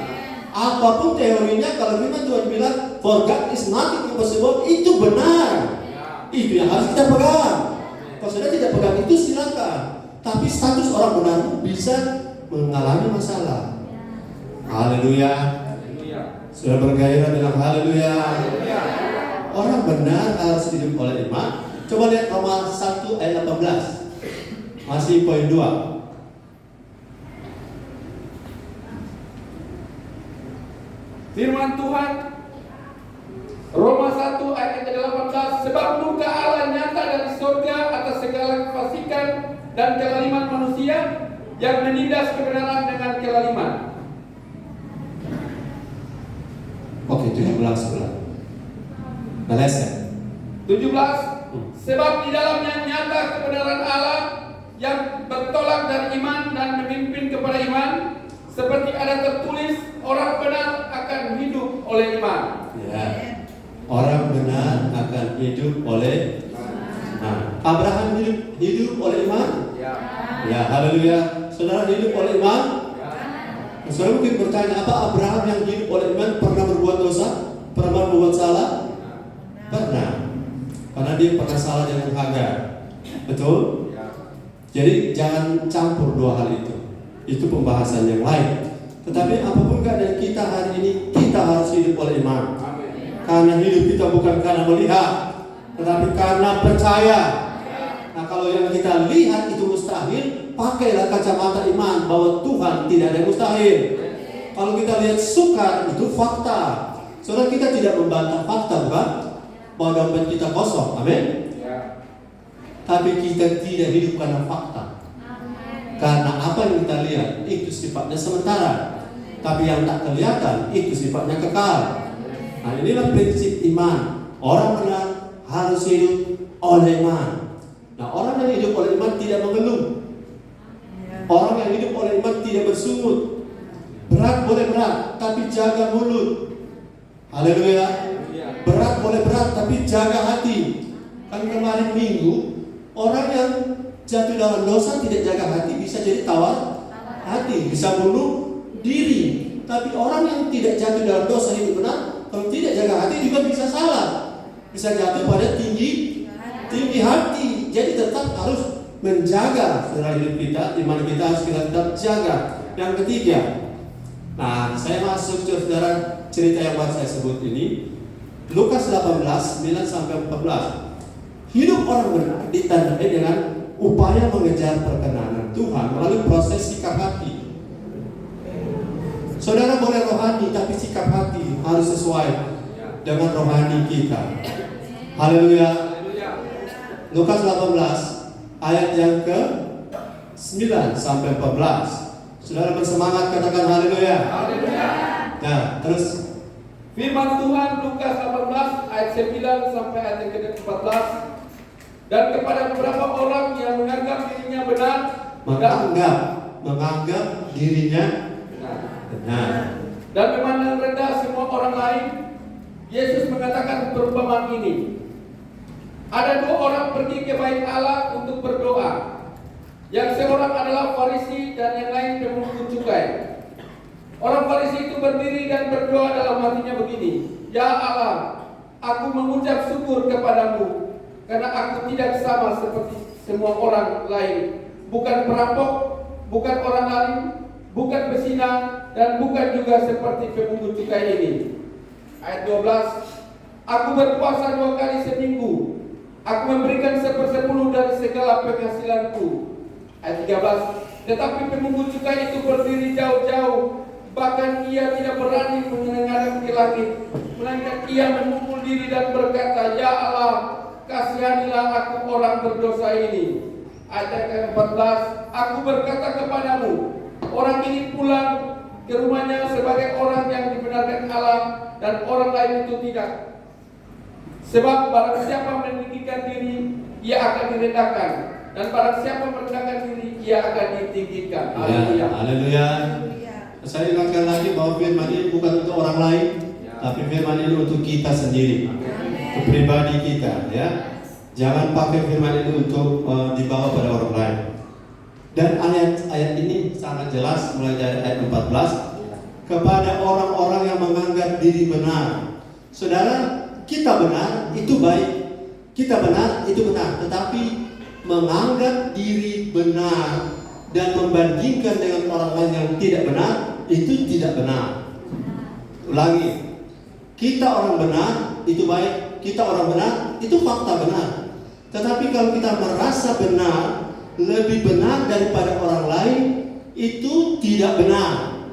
Apapun teorinya, kalau firman Tuhan bilang for God is nothing impossible, itu benar. Itu yang harus kita pegang. Kalau sudah tidak pegang itu silakan. Tapi status orang benar bisa mengalami masalah. Haleluya. Sudah bergairah dengan haleluya. Orang benar harus hidup oleh iman. Coba lihat Roma 1 ayat 18. Masih poin 2. Firman Tuhan, Roma 1 ayat 18, sebab murka Allah nyata dari surga atas segala kefasikan dan kelaliman manusia yang menindas kebenaran dengan kelaliman. Oke, 17 ulang. Melesat. 17, sebab di dalamnya nyata kebenaran Allah yang bertolak dari iman dan memimpin kepada iman, seperti ada tertulis, orang benar akan hidup oleh iman. Ya. Orang benar akan hidup oleh iman. Abraham hidup oleh iman. Ya, haleluya. Saudara hidup oleh iman. Saudara mungkin bertanya, apa Abraham yang hidup oleh iman pernah berbuat dosa? Pernah berbuat salah? Pernah. Karena dia pernah salah dengan Hagar. Betul? Jadi jangan campur dua hal itu. Itu pembahasan yang lain. Tetapi apapun keadaan kita hari ini, kita harus hidup oleh iman. Karena hidup kita bukan karena melihat, tetapi karena percaya. Nah, kalau yang kita lihat itu mustahil, pakailah kacamata iman bahwa Tuhan tidak ada yang mustahil. Kalau kita lihat sukar, itu fakta. Saudara, kita tidak membantah fakta, bukan? Bahwa dompet kita kosong, amin. Tapi kita tidak hidup karena fakta. Karena apa yang kita lihat itu sifatnya sementara, tapi yang tak kelihatan itu sifatnya kekal. Nah, inilah prinsip iman. Orang benar harus hidup oleh iman. Nah, orang yang hidup oleh iman tidak mengeluh. Orang yang hidup oleh iman tidak bersungut. Berat boleh berat, tapi jaga mulut. Haleluya. Berat boleh berat, tapi jaga hati. Kan kemarin minggu, orang yang jatuh dalam dosa tidak jaga hati bisa jadi tawar hati, bisa bunuh diri. Tapi orang yang tidak jatuh dalam dosa hidup benar, kalau tidak jaga hati juga bisa salah, bisa jatuh pada tinggi hati. Jadi tetap harus menjaga saudara hidup kita, iman kita harus kita tetap jaga. Yang ketiga, nah saya masuk ke saudara cerita yang baru saya sebut ini, Lukas 18 9 sampai 14. Hidup orang benar ditandai dengan upaya mengejar perkenanan Tuhan melalui proses sikap hati. Saudara boleh rohani, tapi sikap hati harus sesuai dengan rohani kita. Haleluya. Lukas 18 ayat yang ke 9 sampai 14. Saudara bersemangat katakan haleluya. Haleluya. Nah, terus Firman Tuhan Lukas 18 ayat 9 sampai ayat yang ke-14. Dan kepada beberapa orang yang menganggap dirinya benar menganggap dirinya benar dan memandang rendah semua orang lain, Yesus mengatakan perumpamaan ini. Ada dua orang pergi ke bait Allah untuk berdoa. Yang seorang adalah Farisi dan yang lain pemungut cukai. Orang Farisi itu berdiri dan berdoa dalam hatinya begini, Ya Allah, aku mengucap syukur kepadamu karena aku tidak sama seperti semua orang lain, bukan perampok, bukan orang alim, bukan pesina, dan bukan juga seperti pemungut cukai ini. Ayat 12, aku berpuasa 2 kali seminggu, aku memberikan 1/10 dari segala penghasilanku. Ayat 13, tetapi pemungut cukai itu berdiri jauh-jauh, bahkan ia tidak berani menengadap ke langit, melainkan ia memukul diri dan berkata, Ya Allah, kasihanilah aku orang berdosa ini. Ayat ke-14, aku berkata kepadamu, orang ini pulang ke rumahnya sebagai orang yang dibenarkan Allah dan orang lain itu tidak. Sebab barang siapa meninggikan diri, ia akan direndahkan, dan barang siapa merendahkan diri, ia akan ditinggikan. Haleluya. Haleluya. Saya ingatkan lagi bahwa firman ini bukan untuk orang lain, tapi firman ini untuk kita sendiri, untuk pribadi kita, ya. Jangan pakai firman ini untuk dibawa pada orang lain. Dan ayat ini sangat jelas mulai dari ayat 14 kepada orang-orang yang menganggap diri benar. Saudara, kita benar itu baik, kita benar itu benar, tetapi menganggap diri benar dan membandingkan dengan orang lain yang tidak benar itu tidak benar. Ulangi, kita orang benar itu baik, kita orang benar itu fakta benar. Tetapi kalau kita merasa benar, lebih benar daripada orang lain, itu tidak benar.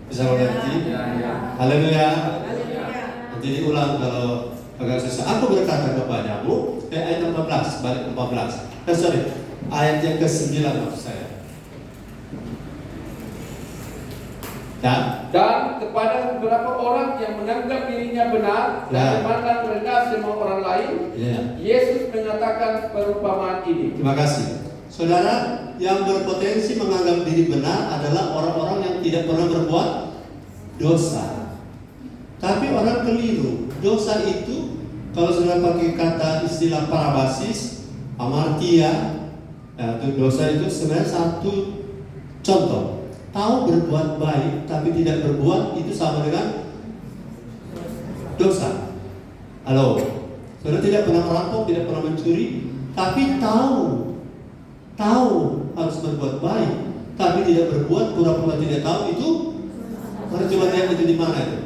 Bisa mengerti? Haleluya. Nanti diulang kalau agak susah. Aku berkata kepadamu, ayat 14, balik 14. Ayat yang ke-9 maksud saya. Dan kepada beberapa orang yang menganggap dirinya benar dan memandang rendah semua orang lain, Yesus mengatakan perumpamaan ini. Terima kasih. Saudara, yang berpotensi menganggap diri benar adalah orang-orang yang tidak pernah berbuat dosa. Tapi orang keliru. Dosa itu, kalau sudah pakai kata istilah parabasis, amartia, dosa itu sebenarnya satu contoh. Tahu berbuat baik tapi tidak berbuat itu sama dengan dosa. Halo, saudara tidak pernah merampok, tidak pernah mencuri, tapi tahu harus berbuat baik, tapi tidak berbuat, pura-pura tidak tahu, itu harus coba lihat itu di mana itu.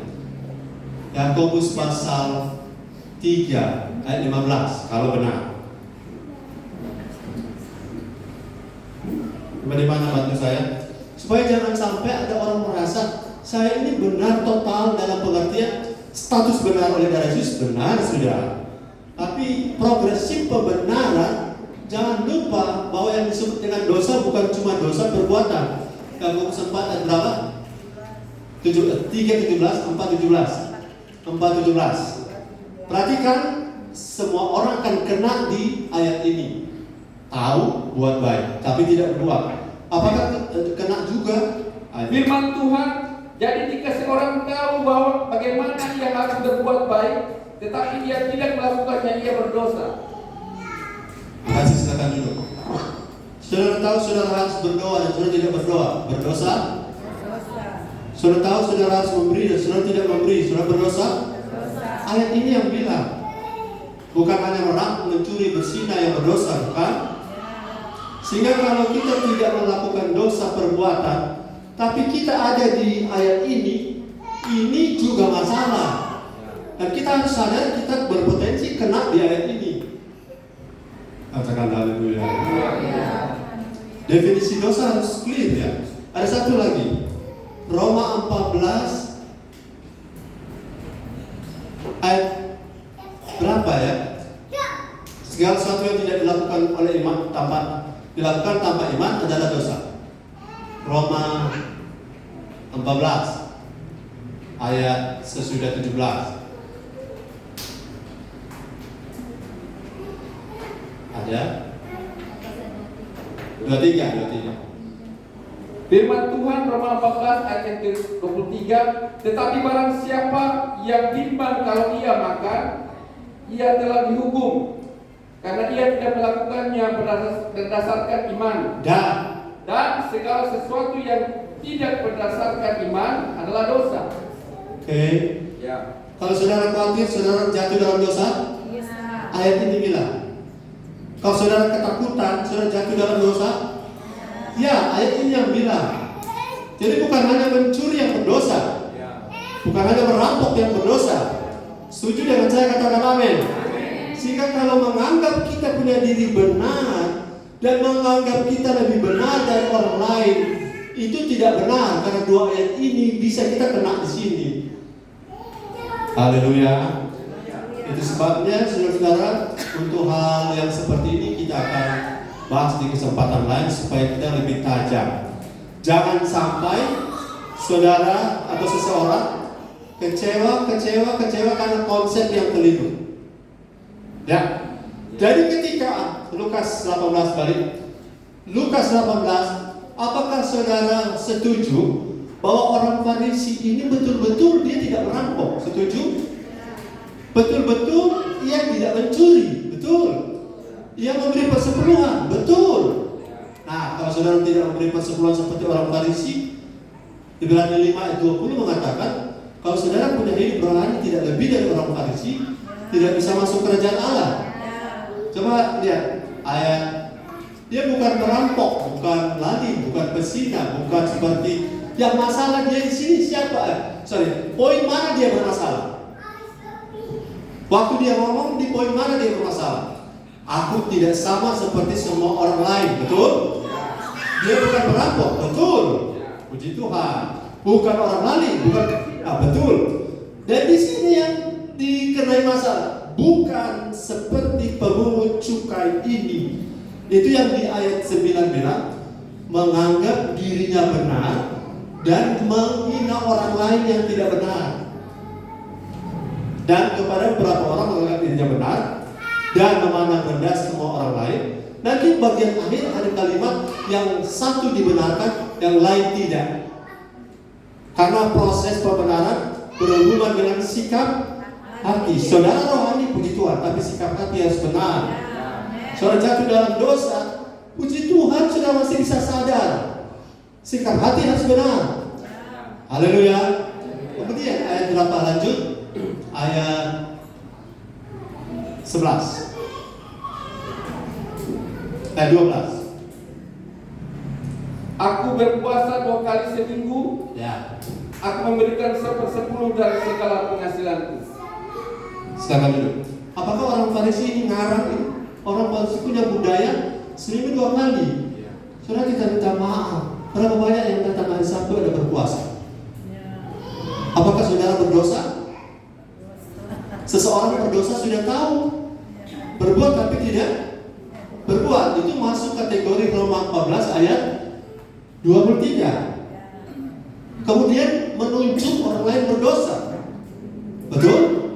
Yakobus pasal 3 ayat 15 kalau benar. Bagaimana bantu saya? Supaya jangan sampai ada orang merasa saya ini benar total dalam pengertian status benar oleh darah Yesus, benar sudah. Tapi progresif pembenaran, jangan lupa bahwa yang disebut dengan dosa bukan cuma dosa perbuatan. Kamu sempat ayat berapa? 3:17, 4:17. Perhatikan, semua orang akan kena di ayat ini. Tahu buat baik, tapi tidak berbuat. Apakah kena juga? Firman Tuhan, jadi jika seorang tahu bahwa bagaimana ia harus berbuat baik, tetapi dia tidak melakukannya, ia berdosa. Kasih silakan dulu. Saudara tahu saudara harus berdoa dan saudara tidak berdoa, berdosa? Saudara tahu saudara harus memberi dan saudara tidak memberi, saudara berdosa? Ayat ini yang bilang, bukan hanya merampok, mencuri, berzina yang berdosa, bukan? Sehingga kalau kita tidak melakukan dosa perbuatan, tapi kita ada di ayat ini juga masalah. Dan kita harus sadar kita berpotensi kena di ayat ini. Katakan haleluya. Definisi dosa harus clear ya. Ada satu lagi. Roma 14 ayat berapa ya? Segala sesuatu yang tidak dilakukan oleh iman tanpa iman adalah dosa. Roma 14 ayat sesudah 17. Ada? 23. Firman Tuhan Roma 14 ayat yang ke-23, tetapi barang siapa yang bimbang kalau ia makan, ia telah dihukum, karena ia tidak melakukannya berdasarkan iman. Dan segala sesuatu yang tidak berdasarkan iman adalah dosa. Oke. Ya. Kalau saudara khawatir saudara jatuh dalam dosa, ayat ini bilang. Kalau saudara ketakutan saudara jatuh dalam dosa, ya ayat ini yang bilang. Jadi bukan hanya mencuri yang berdosa, bukan hanya merampok yang berdosa. Setuju dengan saya, katakan amin. Sehingga kalau menganggap kita punya diri benar dan menganggap kita lebih benar dari orang lain, itu tidak benar, karena dua ayat ini bisa kita kena di sini. Haleluya. Itu sebabnya saudara-saudara, untuk hal yang seperti ini kita akan bahas di kesempatan lain supaya kita lebih tajam. Jangan sampai saudara atau seseorang kecewa karena konsep yang keliru. Ya. Jadi ketika Lukas 18 balik, Lukas 18, apakah saudara setuju bahwa orang Farisi ini betul-betul dia tidak merampok? Setuju? Betul-betul ia tidak mencuri, betul. Ia memberi persepuluhan, betul. Nah, kalau saudara tidak memberi persepuluhan seperti orang Farisi, Ibrani 5 ayat 20 mengatakan, kalau saudara punya hidup rohani tidak lebih dari orang Farisi, tidak bisa masuk kerajaan Allah. Coba lihat ayat. Dia bukan merampok, bukan lali, bukan pesina, bukan seperti yang masalah dia di sini siapa? Poin mana dia bermasalah? Waktu dia ngomong di poin mana dia bermasalah? Aku tidak sama seperti semua orang lain, betul? Dia bukan merampok, betul? Puji Tuhan. Bukan orang lali, bukan, betul. Dan di sini yang dikenai masalah, bukan seperti pemungut cukai ini. Itu yang di ayat 9 bilang, menganggap dirinya benar dan menghina orang lain yang tidak benar. Dan kepada beberapa orang menganggap dirinya benar dan memandang rendah semua orang lain. Nanti bagian akhir ada kalimat yang satu dibenarkan, yang lain tidak. Karena proses pembenaran berhubungan dengan sikap hati. Saudara rohani puji Tuhan, tapi sikap hati harus benar. Saudara jatuh dalam dosa, puji Tuhan sudah masih bisa sadar. Sikap hati harus benar. Haleluya. Kemudian ayat berapa lanjut? Ayat 11. Ayat 12. Aku berpuasa 2 kali seminggu. Ya. Aku memberikan 1/10 dari segala penghasilanku. Silakan dulu. Apakah orang Farisi ini ngarang ini? Orang Farisi punya budaya seminggu 2 kali. Saudara, kita minta maaf. Berapa banyak yang datang hari Sabtu ada berpuasa? Apakah saudara berdosa? Seseorang berdosa sudah tahu, berbuat tapi tidak berbuat. Itu masuk kategori Roma 14 ayat 23. Kemudian menunjuk orang lain berdosa. Betul?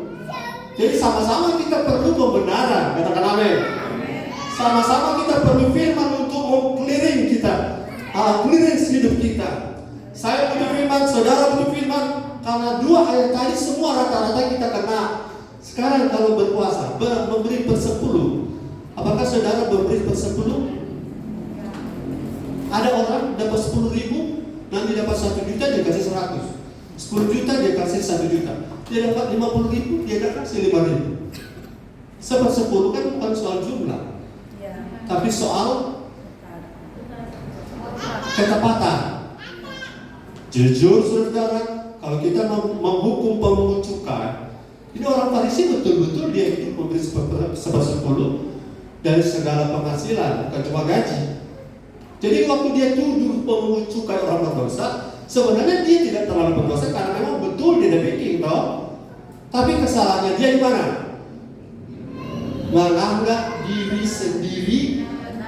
Jadi sama-sama kita perlu pembenaran. Katakan amin. Sama-sama kita perlu firman untuk meng-clearing kita, clearance hidup kita. Saya butuh firman, saudara butuh firman. Karena 2 ayat tadi semua rata-rata kita kena. Sekarang kalau berpuasa, memberi per-10. Apakah saudara memberi per-10? Ada orang dapat 10.000, nanti dapat 1 juta dia kasih 100. 10 juta dia kasih 1 juta. Dia dapat 50.000, dia kasih 5.000. 1/10 kan bukan soal jumlah, tapi soal ketepatan. Jujur saudara, kalau kita menghukum pemungut cukai, ini orang Farisi betul-betul dia itu memberi 1/10 dari segala penghasilan, bukan cuma gaji. Jadi waktu dia tuduh pemungut cukai orang berdosa, sebenarnya dia tidak terlalu berdosa karena memang betul dia ada backing, toh. Tapi kesalahannya dia di mana? Menganggap diri sendiri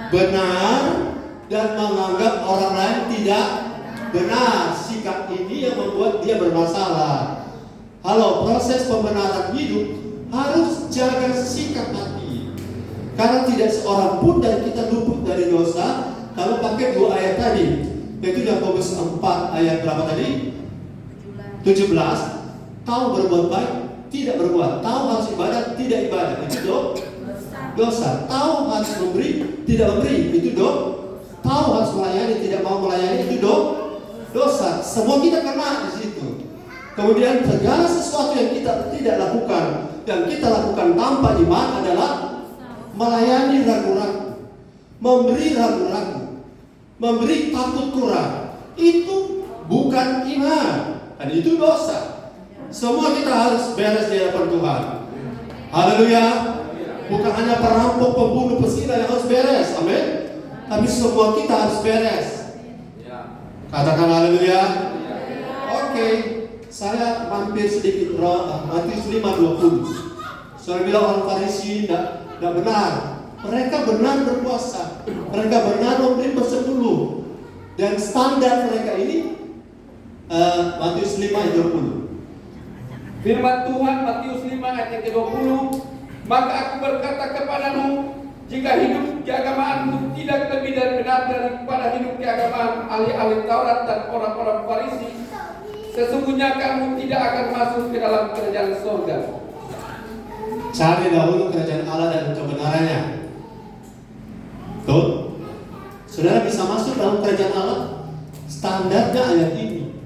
benar dan menganggap orang lain tidak benar. Sikap ini yang membuat dia bermasalah. Halo, proses pembenaran hidup harus jaga sikap hati. Karena tidak seorang pun dari kita luput dari dosa kalau pakai 2 ayat tadi. Yaitu Yakobus 4 ayat berapa tadi? 17. Tahu berbuat baik, tidak berbuat. Tahu harus ibadah, tidak ibadah. Itu dosa. Tahu harus memberi, tidak memberi. Itu tahu harus melayani, tidak mau melayani. Itu dosa. Semua kita kena di situ. Kemudian segala sesuatu yang kita tidak lakukan, yang kita lakukan tanpa iman adalah melayani ragu-ragu, memberi ragu-ragu, memberi takut kurang. Itu bukan iman, dan itu dosa. Semua kita harus beres di hadapan Tuhan. Haleluya. Bukan hanya perampok, pembunuh, pesila yang harus beres, amin. Tapi semua kita harus beres. Katakan haleluya. Oke, saya mampir sedikit Matius 5:20. Saya bilang orang Farisi tidak benar. Mereka benar berpuasa, mereka benar memberi bersepuluh, dan standar mereka ini Matius 5:20. Firman Tuhan Matius 5 ayat ke-20, maka aku berkata kepadamu, jika hidup keagamaanmu tidak lebih dari benar daripada hidup keagamaan ahli-ahli Taurat dan orang-orang Farisi, sesungguhnya kamu tidak akan masuk ke dalam kerajaan surga. Cari dahulu kerajaan Allah dan kebenarannya. Betul? Saudara bisa masuk dalam kerajaan Allah? Standarnya ayat ini.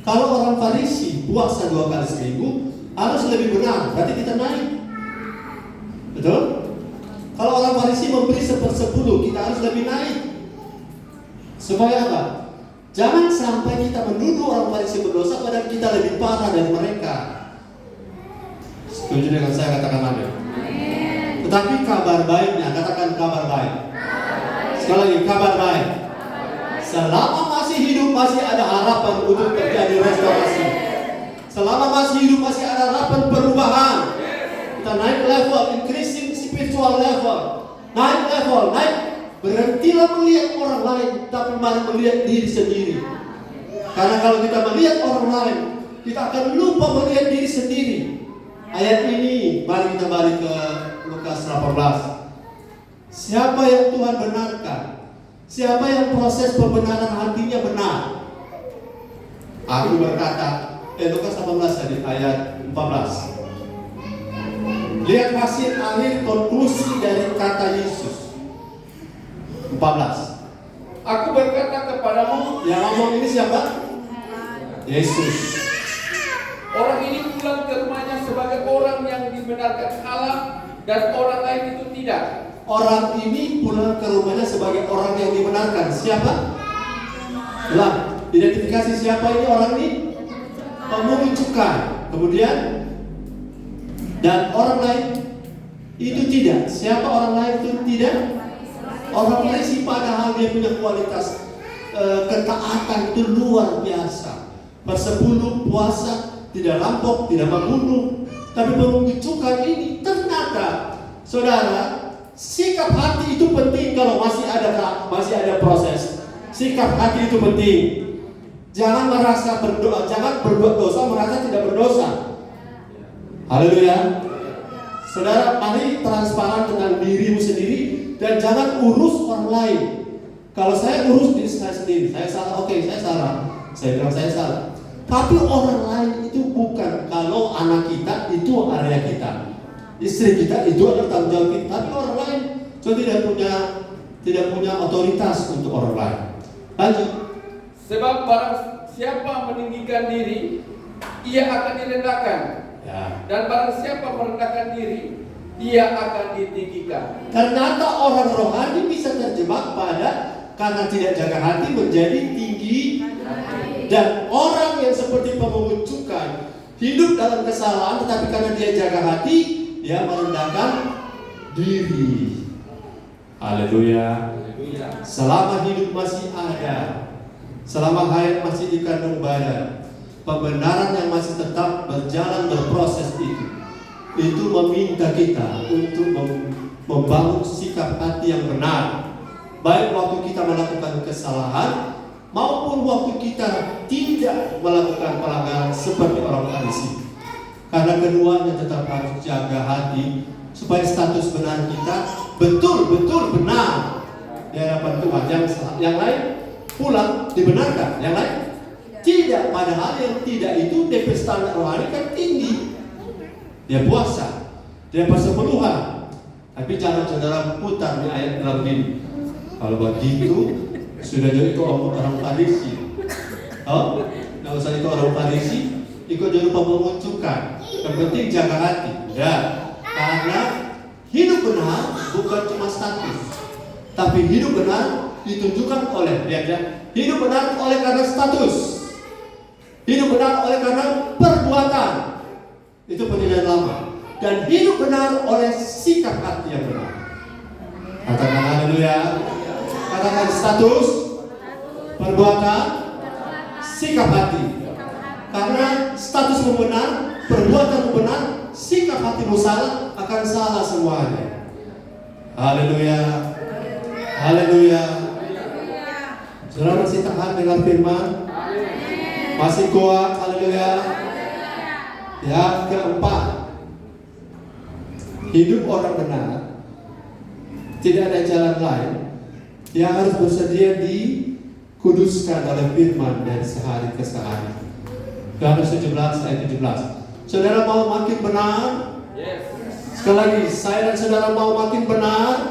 Kalau orang Farisi puasa 2 kali seminggu harus lebih benar, berarti kita naik. Betul? Kalau orang Farisi memberi 1/10, kita harus lebih naik. Supaya apa? Jangan sampai kita menuduh orang Farisi berdosa padahal kita lebih parah dari mereka. Setuju dengan saya, katakan amin. Tetapi kabar baiknya, katakan kabar baik. Sekali lagi, kabar baik. Selama masih hidup masih ada harapan untuk terjadi restorasi. Selama masih hidup masih ada harapan perubahan. Kita naik level, increasing spiritual level. Naik level, naik. Berhentilah melihat orang lain, tapi mari melihat diri sendiri. Karena kalau kita melihat orang lain, kita akan lupa melihat diri sendiri. Ayat ini, mari kita balik ke Lukas 18. Siapa yang Tuhan benarkan? Siapa yang proses pembenaran hatinya benar? Aku berkata, Lukas 18 tadi, ayat 14. Lihat hasil akhir konklusi dari kata Yesus. 14. Aku berkata kepadamu, yang ngomong ini siapa? Yesus. orang ini pulang ke rumahnya sebagai orang yang dibenarkan Allah, dan orang lain itu tidak. Orang ini pulang ke rumahnya sebagai orang yang dibenarkan. Siapa? Ulang, identifikasi siapa ini orang ini? Pemungut cukai. Kemudian, dan orang lain itu tidak. Siapa orang lain itu tidak? Orang Farisi, padahal dia punya kualitas ketaatan itu luar biasa. Bersepuluh, puasa, tidak rampok, tidak membunuh. Tapi pemungut cukai ini ternyata, saudara, sikap hati itu penting kalau masih ada proses. Sikap hati itu penting. Jangan merasa berdoa, jangan berbuat dosa merasa tidak berdosa. Haleluya. Saudara, mari transparan dengan dirimu sendiri dan jangan urus orang lain. Kalau saya urus diri saya sendiri, saya salah, oke, saya salah. Saya bilang saya salah. Tapi orang lain itu bukan. Kalau anak kita itu area kita, istri kita itu adalah tanggung jawab kita. Tapi orang lain so tidak punya otoritas untuk orang lain. Lanjut. Sebab barang siapa meninggikan diri, ia akan direndahkan. Ya. Dan barang siapa merendahkan diri, ia akan ditinggikan. Ternyata orang rohani bisa terjebak pada karena tidak jaga hati menjadi tinggi. Dan orang yang seperti pemungut cukai hidup dalam kesalahan, tetapi karena dia jaga hati, dia merendahkan diri. Haleluya. Selama hidup masih ada, selama hayat masih di kandung badan, pembenaran yang masih tetap berjalan berproses itu meminta kita untuk membangun sikap hati yang benar, baik waktu kita melakukan kesalahan maupun waktu kita tidak melakukan pelanggaran seperti orang Farisi. Karena keduanya tetap harus jaga hati supaya status benar kita betul-betul benar di hadapan Tuhan. Yang lain pulang dibenarkan, yang lain tidak. Padahal yang tidak itu DP standar rohani kan tinggi. Dia puasa, dia persepuluhan. Tapi jangan saudara putar di ayat dalam ini. Kalau begitu sudah jadi itu orang Farisi. Oh, nggak usah itu orang Farisi, ikut jadi pembencukan. Yang penting jaga hati. Ya, karena hidup benar bukan cuma status, tapi hidup benar ditunjukkan oleh hidup benar oleh karena status, hidup benar oleh karena perbuatan. Itu penilaian lama. Dan hidup benar oleh sikap hati yang benar. Katakan haleluya. Katakan status, perbuatan, sikap hati. Karena status benar, perbuatan benar, sikap hatimu salah, akan salah semuanya. Haleluya. Haleluya. Saudara masih tahan dengan firman? Masih kuat? Haleluya. Yang keempat, hidup orang benar tidak ada jalan lain. Dia harus bersedia dikuduskan oleh firman dari sehari ke sehari. Yohanes 17 ayat 17. Saudara mau makin benar? Yes. Sekali lagi, saya dan saudara mau makin benar?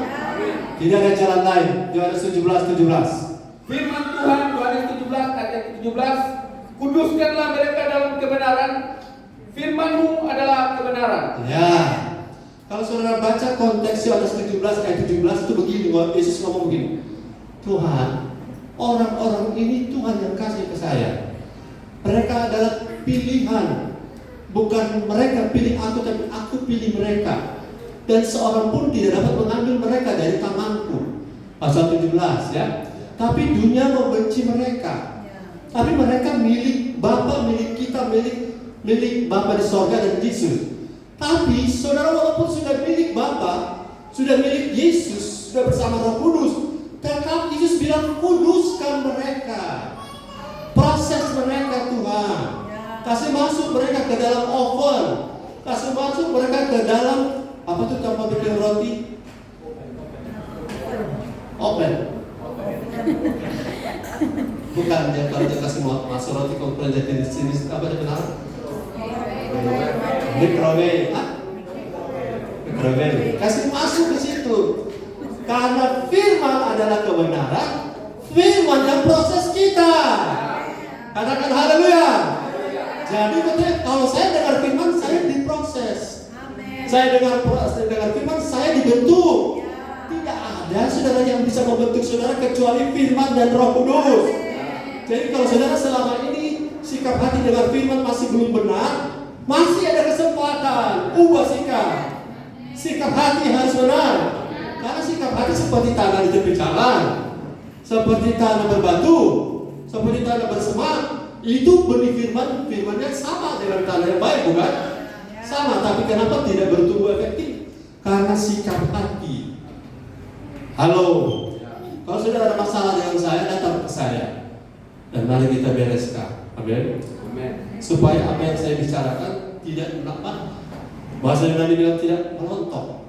Tidak ada jalan lain. Yohanes 17. Firman Tuhan Yohanes 17 ayat 17, kuduskanlah mereka dalam kebenaran. Firman-Mu adalah kebenaran. Ya. Kalau saudara baca konteks Yohanes 17 ayat 17 itu begini, Yesus ngomong begini. Tuhan, orang-orang ini Tuhan yang kasih ke saya. Mereka adalah pilihan. Bukan mereka pilih aku, tapi aku pilih mereka. Dan seorang pun tidak dapat mengambil mereka dari tanganku. Pasal 17 ya. Tapi dunia membenci mereka. Tapi mereka milik Bapa, milik kita, milik Bapa di sorga dan Yesus. Tapi saudara walaupun sudah milik Bapa, sudah milik Yesus, sudah bersama Roh Kudus, tetap Yesus bilang kuduskan mereka. Proses mereka Tuhan. Kasih masuk mereka ke dalam oven. Kasih masuk mereka ke dalam apa tuh tanpa bikin roti? Oven. Bukan dia kalau dia kasih masuk roti kalau jadi di sini apa dia benar? Microwave. Microwave. Kasih masuk ke situ. Karena firman adalah kebenaran. Firman yang proses kita. Katakan haleluya. Jadi kalau saya dengar firman, saya diproses. Saya dengar firman, saya dibentuk. Tidak ada saudara yang bisa membentuk saudara kecuali firman dan Roh Kudus. Jadi kalau saudara selama ini sikap hati dengan firman masih belum benar, masih ada kesempatan ubah sikap. Sikap hati harus benar. Karena sikap hati seperti tanah di tepi jalan, seperti tanah berbatu, seperti tanah bersemak. Itu benih firmannya sama dengan tanah yang baik, bukan? Sama, tapi kenapa tidak bertumbuh efektif? Karena sikap hati. Halo, kalau sudah ada masalah dengan saya, datang ke saya dan mari kita bereskan. Amin. Supaya apa yang saya bicarakan tidak menapa. Bahasa Yunani bilang tidak melontok.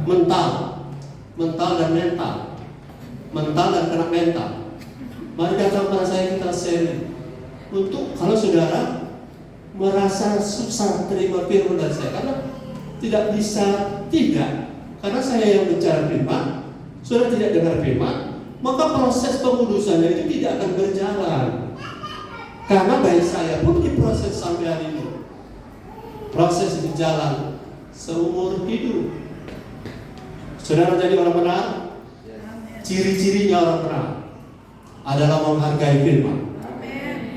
Mental dan mental. Mental dan kena mental. Mari datang pada saya, kita sharing. Untuk kalau saudara merasa susah terima firman dari saya, karena tidak bisa, karena saya yang bicara firman, saudara tidak dengar firman, maka proses pengudusannya itu tidak akan berjalan. Karena baik saya pun diproses sampai hari ini. Proses itu jalan seumur hidup. Saudara jadi orang benar, ciri-cirinya orang benar adalah menghargai firman,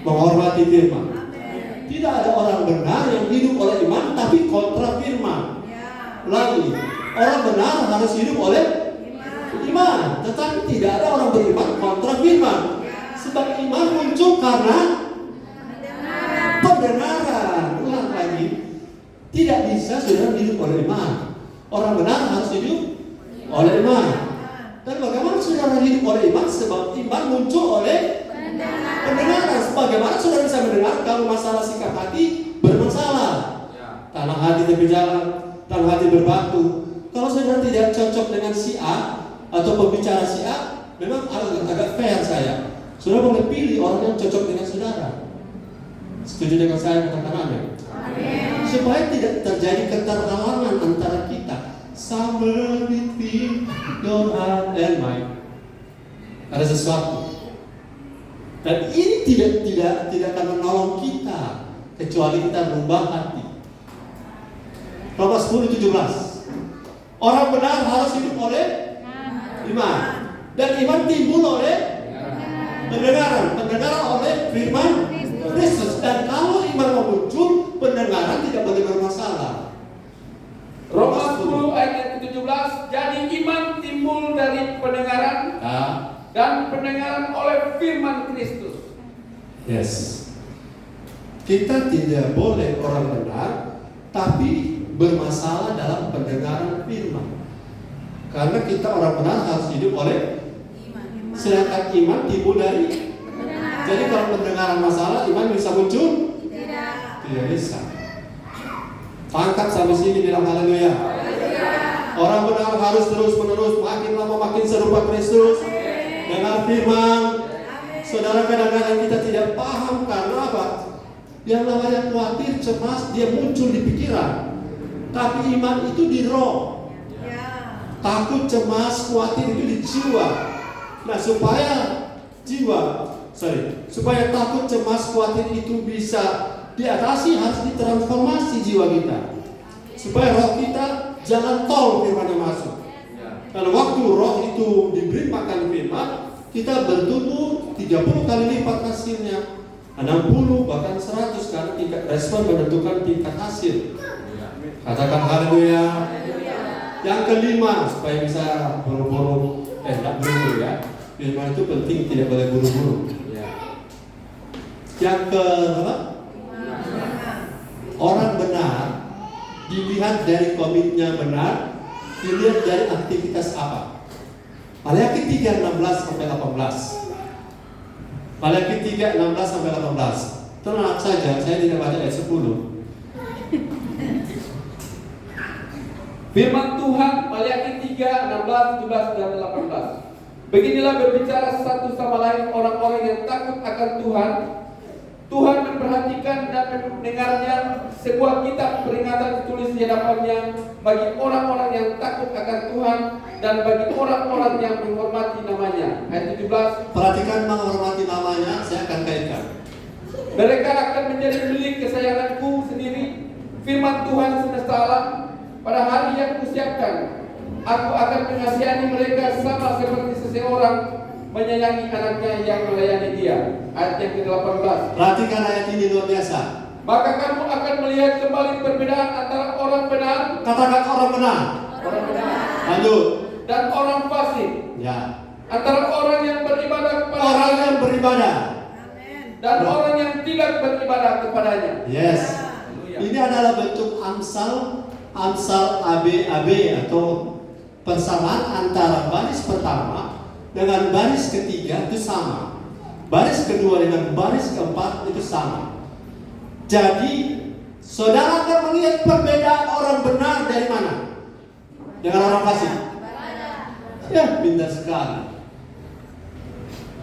menghormati firman. Tidak ada orang benar yang hidup oleh iman tapi kontra firman. Lagi, orang benar harus hidup oleh iman, tetapi tidak ada orang beriman kontra firman. Sebab iman muncul karena pendengaran. Ulang lagi, tidak bisa saudara hidup oleh iman. Orang benar harus hidup oleh iman. Dan bagaimana saudara hidup oleh iman? Sebab iman muncul oleh pendengaran. Bagaimana saudara bisa mendengar kalau masalah sikap hati bermasalah? Tanah hati tepi jalan, tanah hati berbatu. Kalau saudara tidak cocok dengan si A atau pembicara si A, memang agak fair saya. Saudara boleh pilih orang yang cocok dengan saudara. Setuju dengan saya, katakan amin. Supaya tidak terjadi keterhalangan antara kita. Somewhere between your heart and mine. Ada sesuatu. Dan ini tidak akan menolong kita kecuali kita merubah hati. Roma 10:17. Orang benar harus hidup oleh iman. Dan iman timbul oleh pendengaran. Pendengaran oleh firman Kristus. Dan kalau iman muncul, pendengaran tidak boleh bermasalah. Roma 10 ayat yang ke-17. Jadi iman timbul dari pendengaran, dan pendengaran oleh firman Kristus. Yes. Kita tidak boleh orang benar, tapi bermasalah dalam pendengaran firman. Karena kita orang benar harus hidup oleh Iman. sedangkan iman timbul dari. Jadi kalau pendengaran masalah, iman bisa muncul? Tidak. Tidak bisa. Tangkap sampai sini, bilang haleluya. Orang benar harus terus menerus makin lama makin serupa Kristus. Dengan firman. Saudara, kadang-kadang kita tidak paham karena apa? Yang namanya khawatir, cemas, dia muncul di pikiran. Tapi iman itu di roh. Takut, cemas, khawatir itu di jiwa. Nah, supaya takut, cemas, khawatir itu bisa diatasi, harus ditransformasi jiwa kita. Supaya roh kita jangan tol firman yang masuk. Kalau waktu roh itu diberi makan firman, kita bertumbuh 30 kali lipat hasilnya, 60 bahkan 100 karena tingkat respon menentukan tingkat hasil. Katakan haleluya. Yang kelima, supaya bisa buru-buru, tidak buru-buru ya. Firman itu penting, tidak boleh buru-buru. Yang ke-5, orang benar dilihat dari komitnya benar, dilihat dari aktivitas apa. Maliaki 3:16-18. Maliaki 3:16-18. Tenang saja, saya tidak baca ayat 10. Firman Tuhan Maliaki 3:16, 17 dan 18. Beginilah berbicara satu sama lain orang-orang yang takut akan Tuhan. Tuhan memperhatikan dan mendengarnya sebuah kitab peringatan ditulis di hadapannya bagi orang-orang yang takut akan Tuhan dan bagi orang-orang yang menghormati namanya. Ayat 17. Perhatikan menghormati namanya, saya akan kaitkan. Mereka akan menjadi milik kesayanganku sendiri. Firman Tuhan semesta alam, pada hari yang kusiapkan, aku akan mengasihani mereka sama seperti seseorang menyayangi anaknya yang melayani dia. Ayat yang ke-18. Perhatikan ayat ini luar biasa. Maka kamu akan melihat kembali perbedaan antara orang benar, Katakan orang benar. orang benar, Lanjut. dan orang fasik, Ya. antara orang yang beribadah kepada Orang Allah yang beribadah. dan orang yang tidak beribadah kepadanya. Yes. Ini adalah bentuk amsal AB atau persamaan antara baris pertama dengan baris ketiga itu sama. Baris kedua dengan baris keempat itu sama. Jadi, saudara akan melihat perbedaan orang benar dari mana? Dengan orang fasik. Ya, pintar sekali.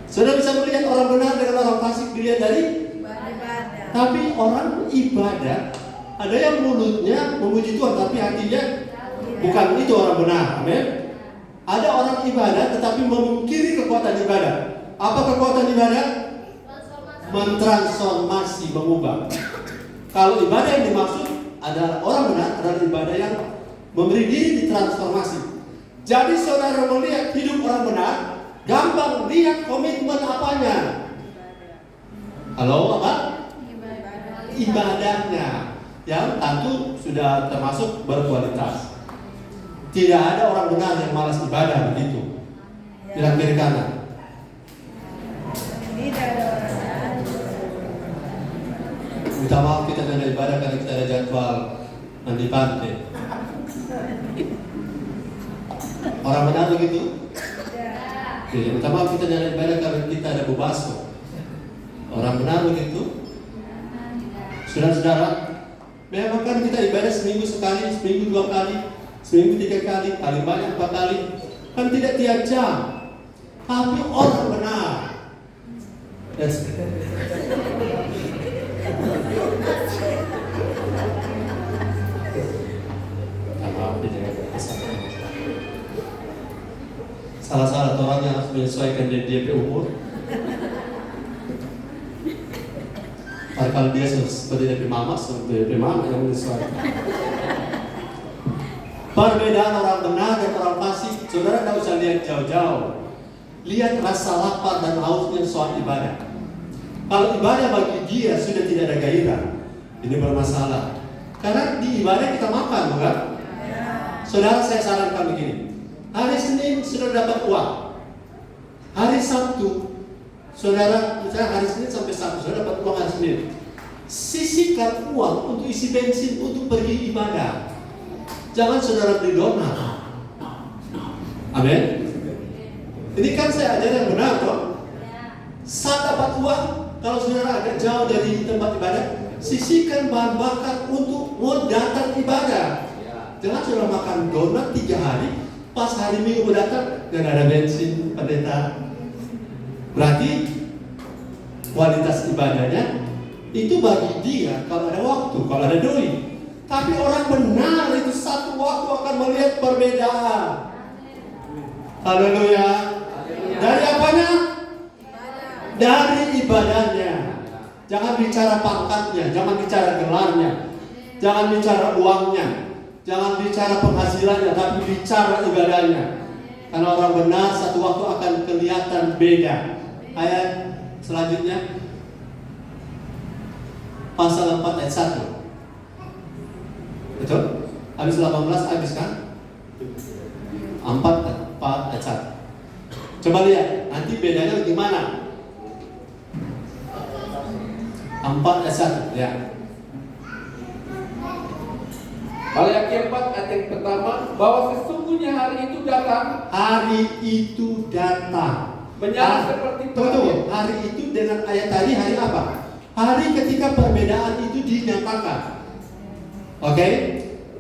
Saudara bisa melihat orang benar dengan orang fasik dilihat dari. Tapi orang ibadah, ada yang mulutnya memuji Tuhan tapi hatinya bukan, itu orang benar. Amin. Ada orang ibadah tetapi memungkiri kekuatan ibadah. Apa kekuatan ibadah? Mentransformasi, mengubah. Kalau ibadah yang dimaksud adalah orang benar adalah ibadah yang memberi diri ditransformasi. Jadi saudara melihat hidup orang benar, gampang lihat komitmen apanya. Halo, apa? Ibadahnya, yang tentu sudah termasuk berkualitas. Tidak ada orang benar yang malas ibadah begitu. Bilang kiri kanan. Minta maaf kita tidak ada ibadah karena kita ada jadwal mandi pantai. benar begitu? Tidak. Jadi pertama kita dalam ibadah karena kita ada bebasuh. Orang benar begitu? Saudara-saudara, memang kan kita ibadah seminggu sekali, seminggu 2 kali, seminggu 3 kali, paling banyak 4 kali. Kan tidak tiap jam. Tapi orang benar. That's salah orang yang harus menyesuaikan dia umur. Kalau dia seperti DP mama yang menyesuaikan. Perbedaan orang benar dan orang fasik, saudara tidak usah lihat jauh-jauh. Lihat rasa lapar dan hausnya soal ibadah. Kalau ibadah bagi dia sudah tidak ada gairah, ini bermasalah. Karena di ibadah kita makan, bukan? Saudara, saya sarankan begini. Hari Senin sudah dapat uang. Hari Sabtu, saudara, misalnya hari Senin sampai Sabtu sudah dapat uang hari Senin. Sisihkan uang untuk isi bensin untuk pergi ibadah. Jangan saudara beli donat. Amin. Ini kan saya ajar yang benar, toh. Saat dapat uang, kalau saudara agak jauh dari tempat ibadah, sisihkan bahan bakar untuk mau datang ibadah. Jangan saudara makan donat 3 hari, pas hari Minggu datang dan ada bensin, pendeta. Berarti kualitas ibadahnya itu bagi dia kalau ada waktu, kalau ada duit. Tapi orang benar itu satu waktu akan melihat perbedaan. Haleluya. Dari apanya? Dari ibadahnya. Jangan bicara pangkatnya, jangan bicara gelarnya, jangan bicara uangnya, jangan bicara penghasilannya, tapi bicara ibadahnya. Karena orang benar satu waktu akan kelihatan beda. Ayat selanjutnya pasal 4 ayat 1. Betul? Habis 18 habis kan? 4 ayat 1. Coba lihat, nanti bedanya gimana? 4 ayat 1, ya. Maliaki 4 ayat yang pertama, bahwa sesungguhnya hari itu datang. Hari itu datang. Menyala seperti tunggu, hari itu dengan ayat tadi hari apa? Hari ketika perbedaan itu dinyatakan. Oke?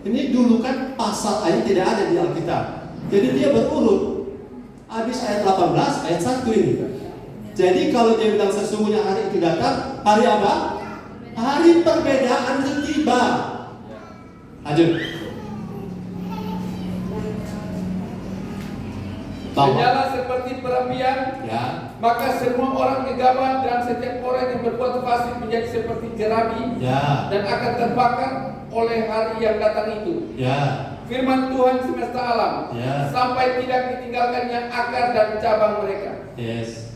Ini dulu kan pasal ayat tidak ada di Alkitab. Jadi dia berurut. Habis ayat 18, ayat 1 ini. Jadi kalau dia bilang sesungguhnya hari itu datang, hari apa? Hari perbedaan itu tiba. Lanjut. Menyala seperti perapian, Ya. maka semua orang gegabah dan setiap orang yang berbuat fasik menjadi seperti jerami, Ya. dan akan terbakar oleh hari yang datang itu. Ya. Firman Tuhan semesta alam, Ya. sampai tidak ditinggalkannya akar dan cabang mereka. Yes.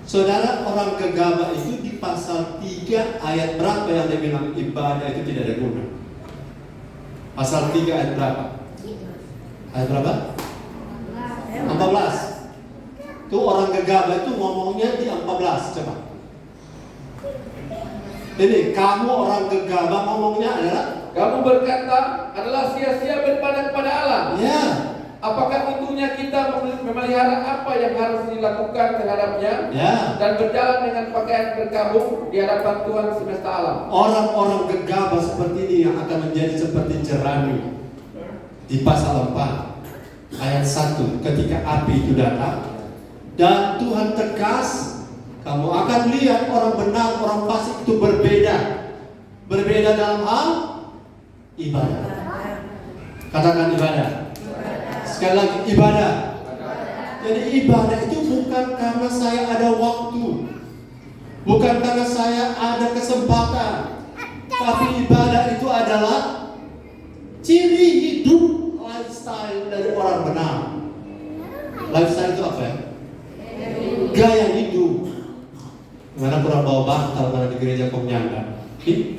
Saudara, orang gegabah itu di pasal 3 ayat berapa yang dia bilang ibadah itu tidak ada guna? Pasal 3 ayat berapa? Ayat berapa? 14. Tuh orang gegabah itu ngomongnya di 14, coba. Ini kamu orang gegabah ngomongnya adalah Kamu berkata adalah sia-sia beribadah kepada Allah. ya. Apakah untungnya kita memelihara apa yang harus dilakukan terhadapnya, Ya. dan berjalan dengan pakaian berkabung di hadapan Tuhan semesta alam? Orang-orang gegabah seperti ini yang akan menjadi seperti jerami. Di pasal 4 ayat 1, ketika api itu datang dan Tuhan tegas, kamu akan lihat orang benar, orang fasik itu berbeda. Berbeda dalam hal ibadah. Katakan ibadah. Sekali lagi ibadah. Jadi ibadah itu bukan karena saya ada waktu, bukan karena saya ada kesempatan, tapi ibadah itu adalah ciri hidup, lifestyle dari orang benar. Lifestyle itu apa ya? Gaya hidup. Mana kurang bawa bantal, mana di gereja kok nyanda.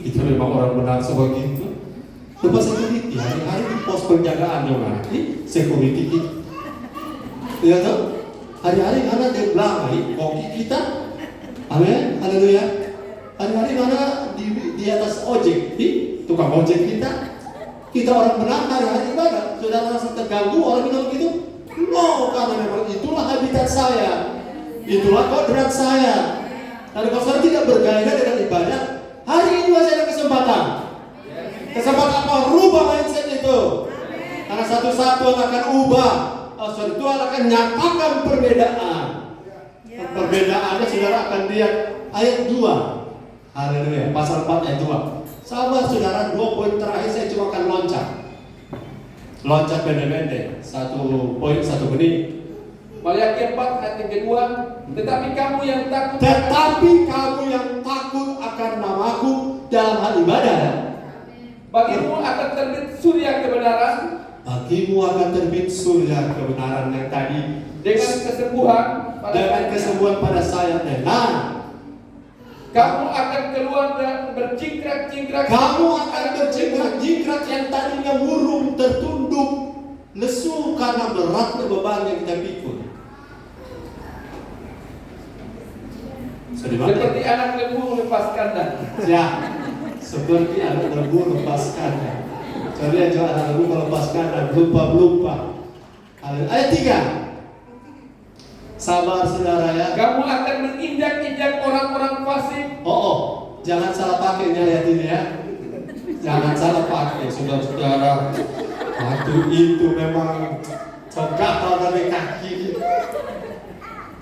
Itu memang orang benar sebegitu. Coba security, hari-hari di pos penjagaan juga. Security kita. Ya tahu? Hari-hari mana dia bilang, koki kita. Amin, haleluya. Hari-hari mana di atas ojek, tukang ojek kita. Kita orang benar hari-hari ibadah. Sudah merasa terganggu orang bilang begitu? No, karena memang itulah habitat saya, itulah kodrat saya. Dan kalau saya tidak bergairah dengan ibadah, hari ini masih ada kesempatan. Kesempatan apa? Rubah mindset itu. Karena satu-satu akan ubah. Tuhan akan nyatakan perbedaan. Perbedaannya saudara akan lihat ayat 2. Haleluya. Pasal 4 ayat 2. Sabar saudara, 2 poin terakhir saya cuma akan loncat pendek-pendek. 1 poin 1 menit. Maliaki 4 ayat yang kedua, tetapi kamu yang takut akan namaku dalam hal ibadah, bagimu akan terbit surya kebenaran yang tadi dengan kesembuhan pada saya. Dan kamu akan keluar dan berjingkrak-jingkrak. Kamu akan berjingkrak-jingkrak yang tadinya murung, tertunduk, lesu karena beratnya beban yang kita pikul. Seperti anak lembu lepas kandang. Ya, seperti anak lembu lepas kandang. Soalnya anak lembu melepas kandang, lupa. Ayat 3. Sabar saudara ya. Kamu akan menginjak-injak orang-orang fasik. Jangan salah pakai ayat ini ya. Jangan salah pakai saudara-saudara. Waktu itu memang gatal dari kaki.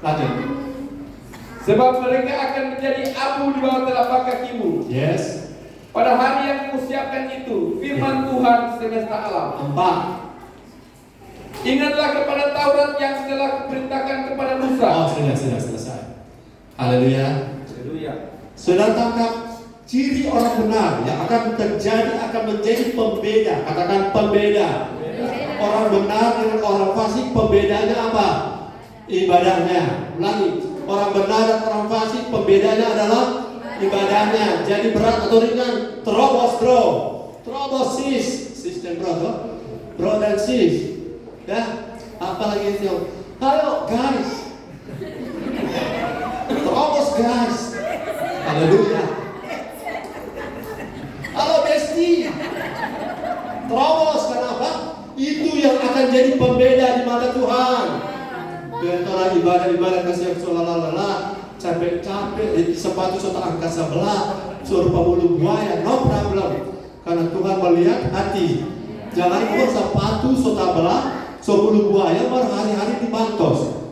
Lanjut. Sebab mereka akan menjadi abu di bawah telapak kakimu. Yes. Pada hari yang kusiapkan itu, firman Tuhan semesta alam. 4. Ingatlah kepada Taurat yang telah kuperintahkan kepada Musa. Sudah selesai. Haleluya. Sudah tangkap ciri orang benar yang akan terjadi, akan menjadi pembeda. Katakan pembeda. Orang benar dengan orang fasik, pembedanya apa? Ibadahnya. Ulangi. Orang benar dan orang fasik, pembedanya adalah ibadahnya. Jadi berat atau ringan? Terobos bro, terobos sis dan bro dan sis. Ya, apalagi itu? Ayo guys, terobos guys. Haleluya. Halo besti, terobos. Kenapa? Itu yang akan jadi pembeda di mata Tuhan. Di antara ibadah-ibadah kasih lelah, capek-capek di sepatu sota angkasa belah, suruh pemuluh buaya, no problem. Karena Tuhan melihat hati. Jangan buat sepatu sota belah, sepuluh buaya baru hari-hari dibantos.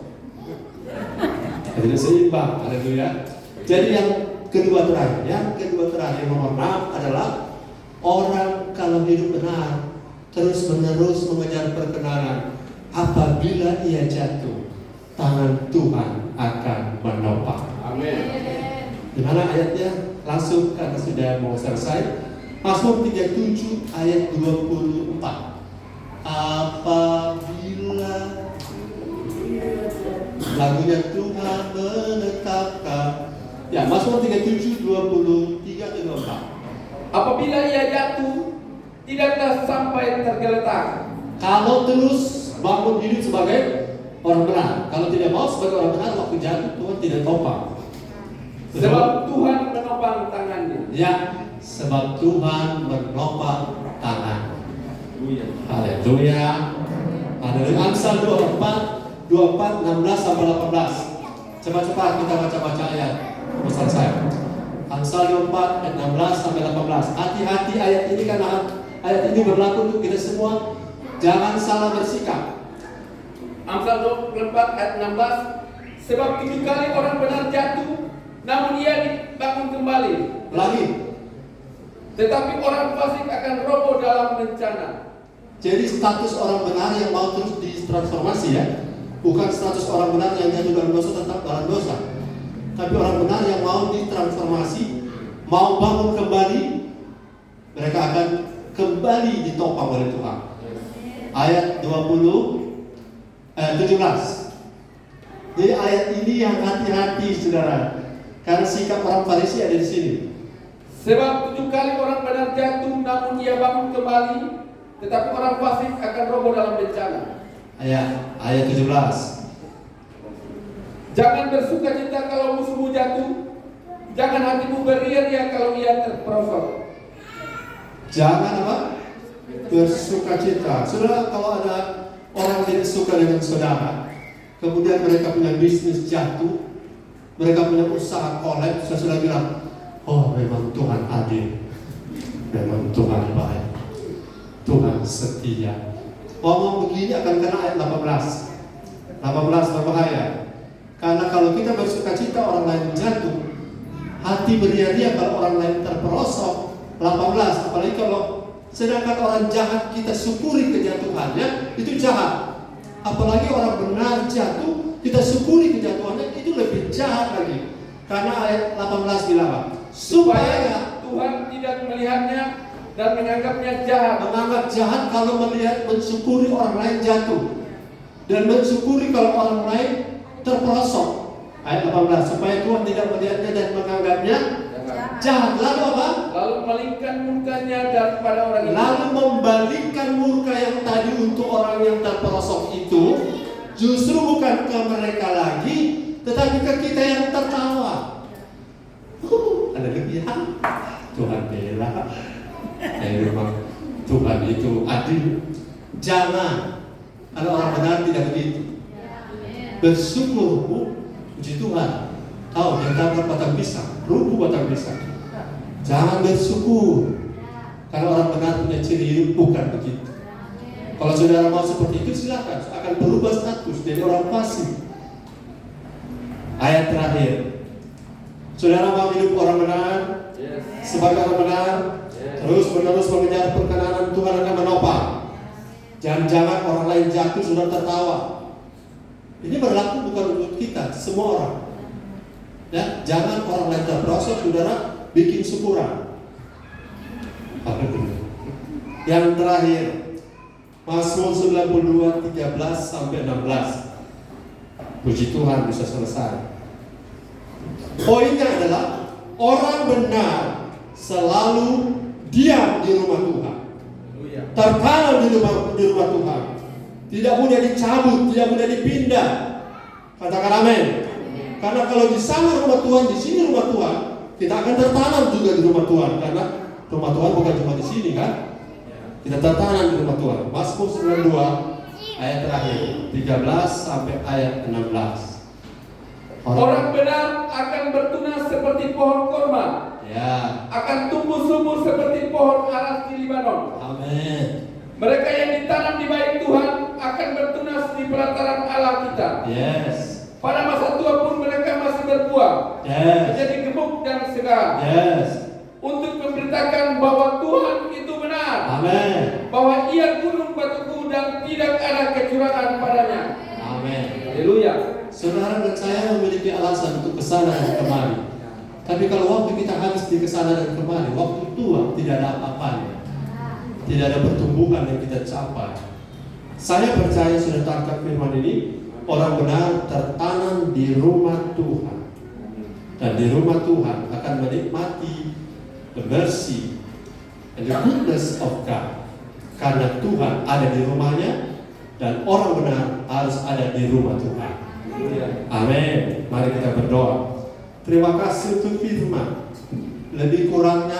Jadi seimbang, haleluya. Jadi yang kedua terakhir nomor 6 adalah orang kalau hidup benar terus-menerus mengejar perkenanan. Apabila ia jatuh, tangan Tuhan akan menopang. Amin. Di mana ayatnya? Langsung karena sudah mau selesai. Mazmur 37 ayat 24. Apabila lagunya Tuhan menetapkan. Ya, Mazmur 37 23 dan 24. Apabila ia jatuh, tidaklah sampai tergeletak. Kalau terus bangun hidup sebagai orang benar. Kalau tidak mau sebagai orang benar, waktu jatuh Tuhan tidak topang. Sebab Tuhan menopang tangannya. Ya, sebab Tuhan menopang tangan. Haleluya. Haleluya. Amsal 24, 16 sampai 18. Cepat-cepat kita baca-baca ayat. Selesai. Amsal 24 ayat 16 sampai 18. Hati-hati ayat ini karena ayat ini berlaku untuk kita semua. Jangan salah bersikap. Amsal 24 ayat 16. Sebab 7 kali orang benar jatuh, namun ia dibangun kembali. Lagi. Tetapi orang fasik akan roboh dalam bencana. Jadi status orang benar yang mau terus ditransformasi ya. Bukan status orang benar yang jatuh dalam dosa tetap dalam dosa. Tapi orang benar yang mau ditransformasi, mau bangun kembali, mereka akan kembali ditopang oleh Tuhan. Ayat 17. Jadi ayat ini yang hati-hati saudara. Karena sikap orang Farisi ada di sini. Sebab 7 kali orang benar jatuh, namun ia bangun kembali, tetapi orang fasik akan roboh dalam bencana. Ayat 17. Jangan bersuka cita kalau musuhmu jatuh. Jangan hatimu beria-ria kalau ia terperosok. Jangan apa? Bersuka cita. Saudara, kalau ada orang tidak suka dengan saudara, kemudian mereka punya bisnis jatuh, mereka punya usaha kolaps, saya sudah bilang, oh memang Tuhan adil, memang Tuhan baik, Tuhan setia. Ngomong begini akan kena ayat 18 berbahaya. Karena kalau kita bersuka cita orang lain jatuh, hati beria-ria kalau orang lain terperosok. 18, apalagi kalau sedangkan orang jahat kita syukuri kejatuhannya, itu jahat. Apalagi orang benar jatuh, kita syukuri kejatuhannya, itu lebih jahat lagi. Karena ayat 18 bilang apa? Supaya Tuhan tidak melihatnya dan menganggapnya jahat. menganggap jahat kalau melihat mensyukuri orang lain jatuh dan mensyukuri kalau orang lain terperosok. Ayat 18, supaya Tuhan tidak melihatnya dan menganggapnya jahat. Lalu apa? Lalu melingkan mukanya daripada orang itu. Lalu membalikkan murka yang tadi untuk orang yang terperosok itu, justru bukan ke mereka lagi, tetapi ke kita yang tertawa. Ada lebihan. Tuhan bela. Memang Tuhan itu adil. Jangan. Kalau orang benar tidak begitu. Bersyukur, puji Tuhan. Tahu dia tabrak batang pisang, rubuh batang pisang. Jangan bersyukur. Karena orang benar punya ciri hidup bukan begitu. Kalau saudara mau seperti itu silakan, akan berubah status dari orang fasik. Ayat terakhir. Saudara mau hidup orang benar, sebagai orang benar, terus menerus mengejar perkenanan Tuhan akan menopang. Jangan-jangan orang lain jatuh sudah tertawa. Ini berlaku bukan untuk kita, semua orang. Ya, jangan orang lain terperosok, saudara bikin syukuran. Yang terakhir, Mazmur 92 13 sampai 16. Puji Tuhan bisa selesai. Poinnya adalah orang benar selalu diam di rumah Tuhan, tertanam di rumah Tuhan, tidak mudah dicabut, tidak mudah dipindah. Katakan amin. Karena kalau di sana rumah Tuhan, di sini rumah Tuhan, kita akan tertanam juga di rumah Tuhan. Karena rumah Tuhan bukan cuma di sini kan? Kita tertanam di rumah Tuhan. Mazmur 92 ayat terakhir 13 sampai ayat 16. Orang benar akan bertunas seperti pohon korma, Ya. akan tumbuh subur seperti pohon aras di Libanon. Amin. Mereka yang ditanam di bait Tuhan akan bertunas di pelataran Allah kita. Yes. Pada masa tua pun mereka masih berbuah, Yes. menjadi gemuk dan segar, Yes. untuk memberitakan bahwa Tuhan itu benar, Amin. bahwa Ia gunung batuku dan tidak ada kecurangan padanya. Amin. Haleluya. Saudara dan saya memiliki alasan untuk kesana dan kemari. Tapi kalau waktu kita habis di kesana dan kemari, waktu tua tidak ada apa-apanya, tidak ada pertumbuhan yang kita capai. Saya percaya sudah tangkap firman ini. Orang benar tertanam di rumah Tuhan, dan di rumah Tuhan akan menikmati the mercy and the goodness of God. Karena Tuhan ada di rumahnya, dan orang benar harus ada di rumah Tuhan. Amin. Mari kita berdoa. Terima kasih untuk firman. Lebih kurangnya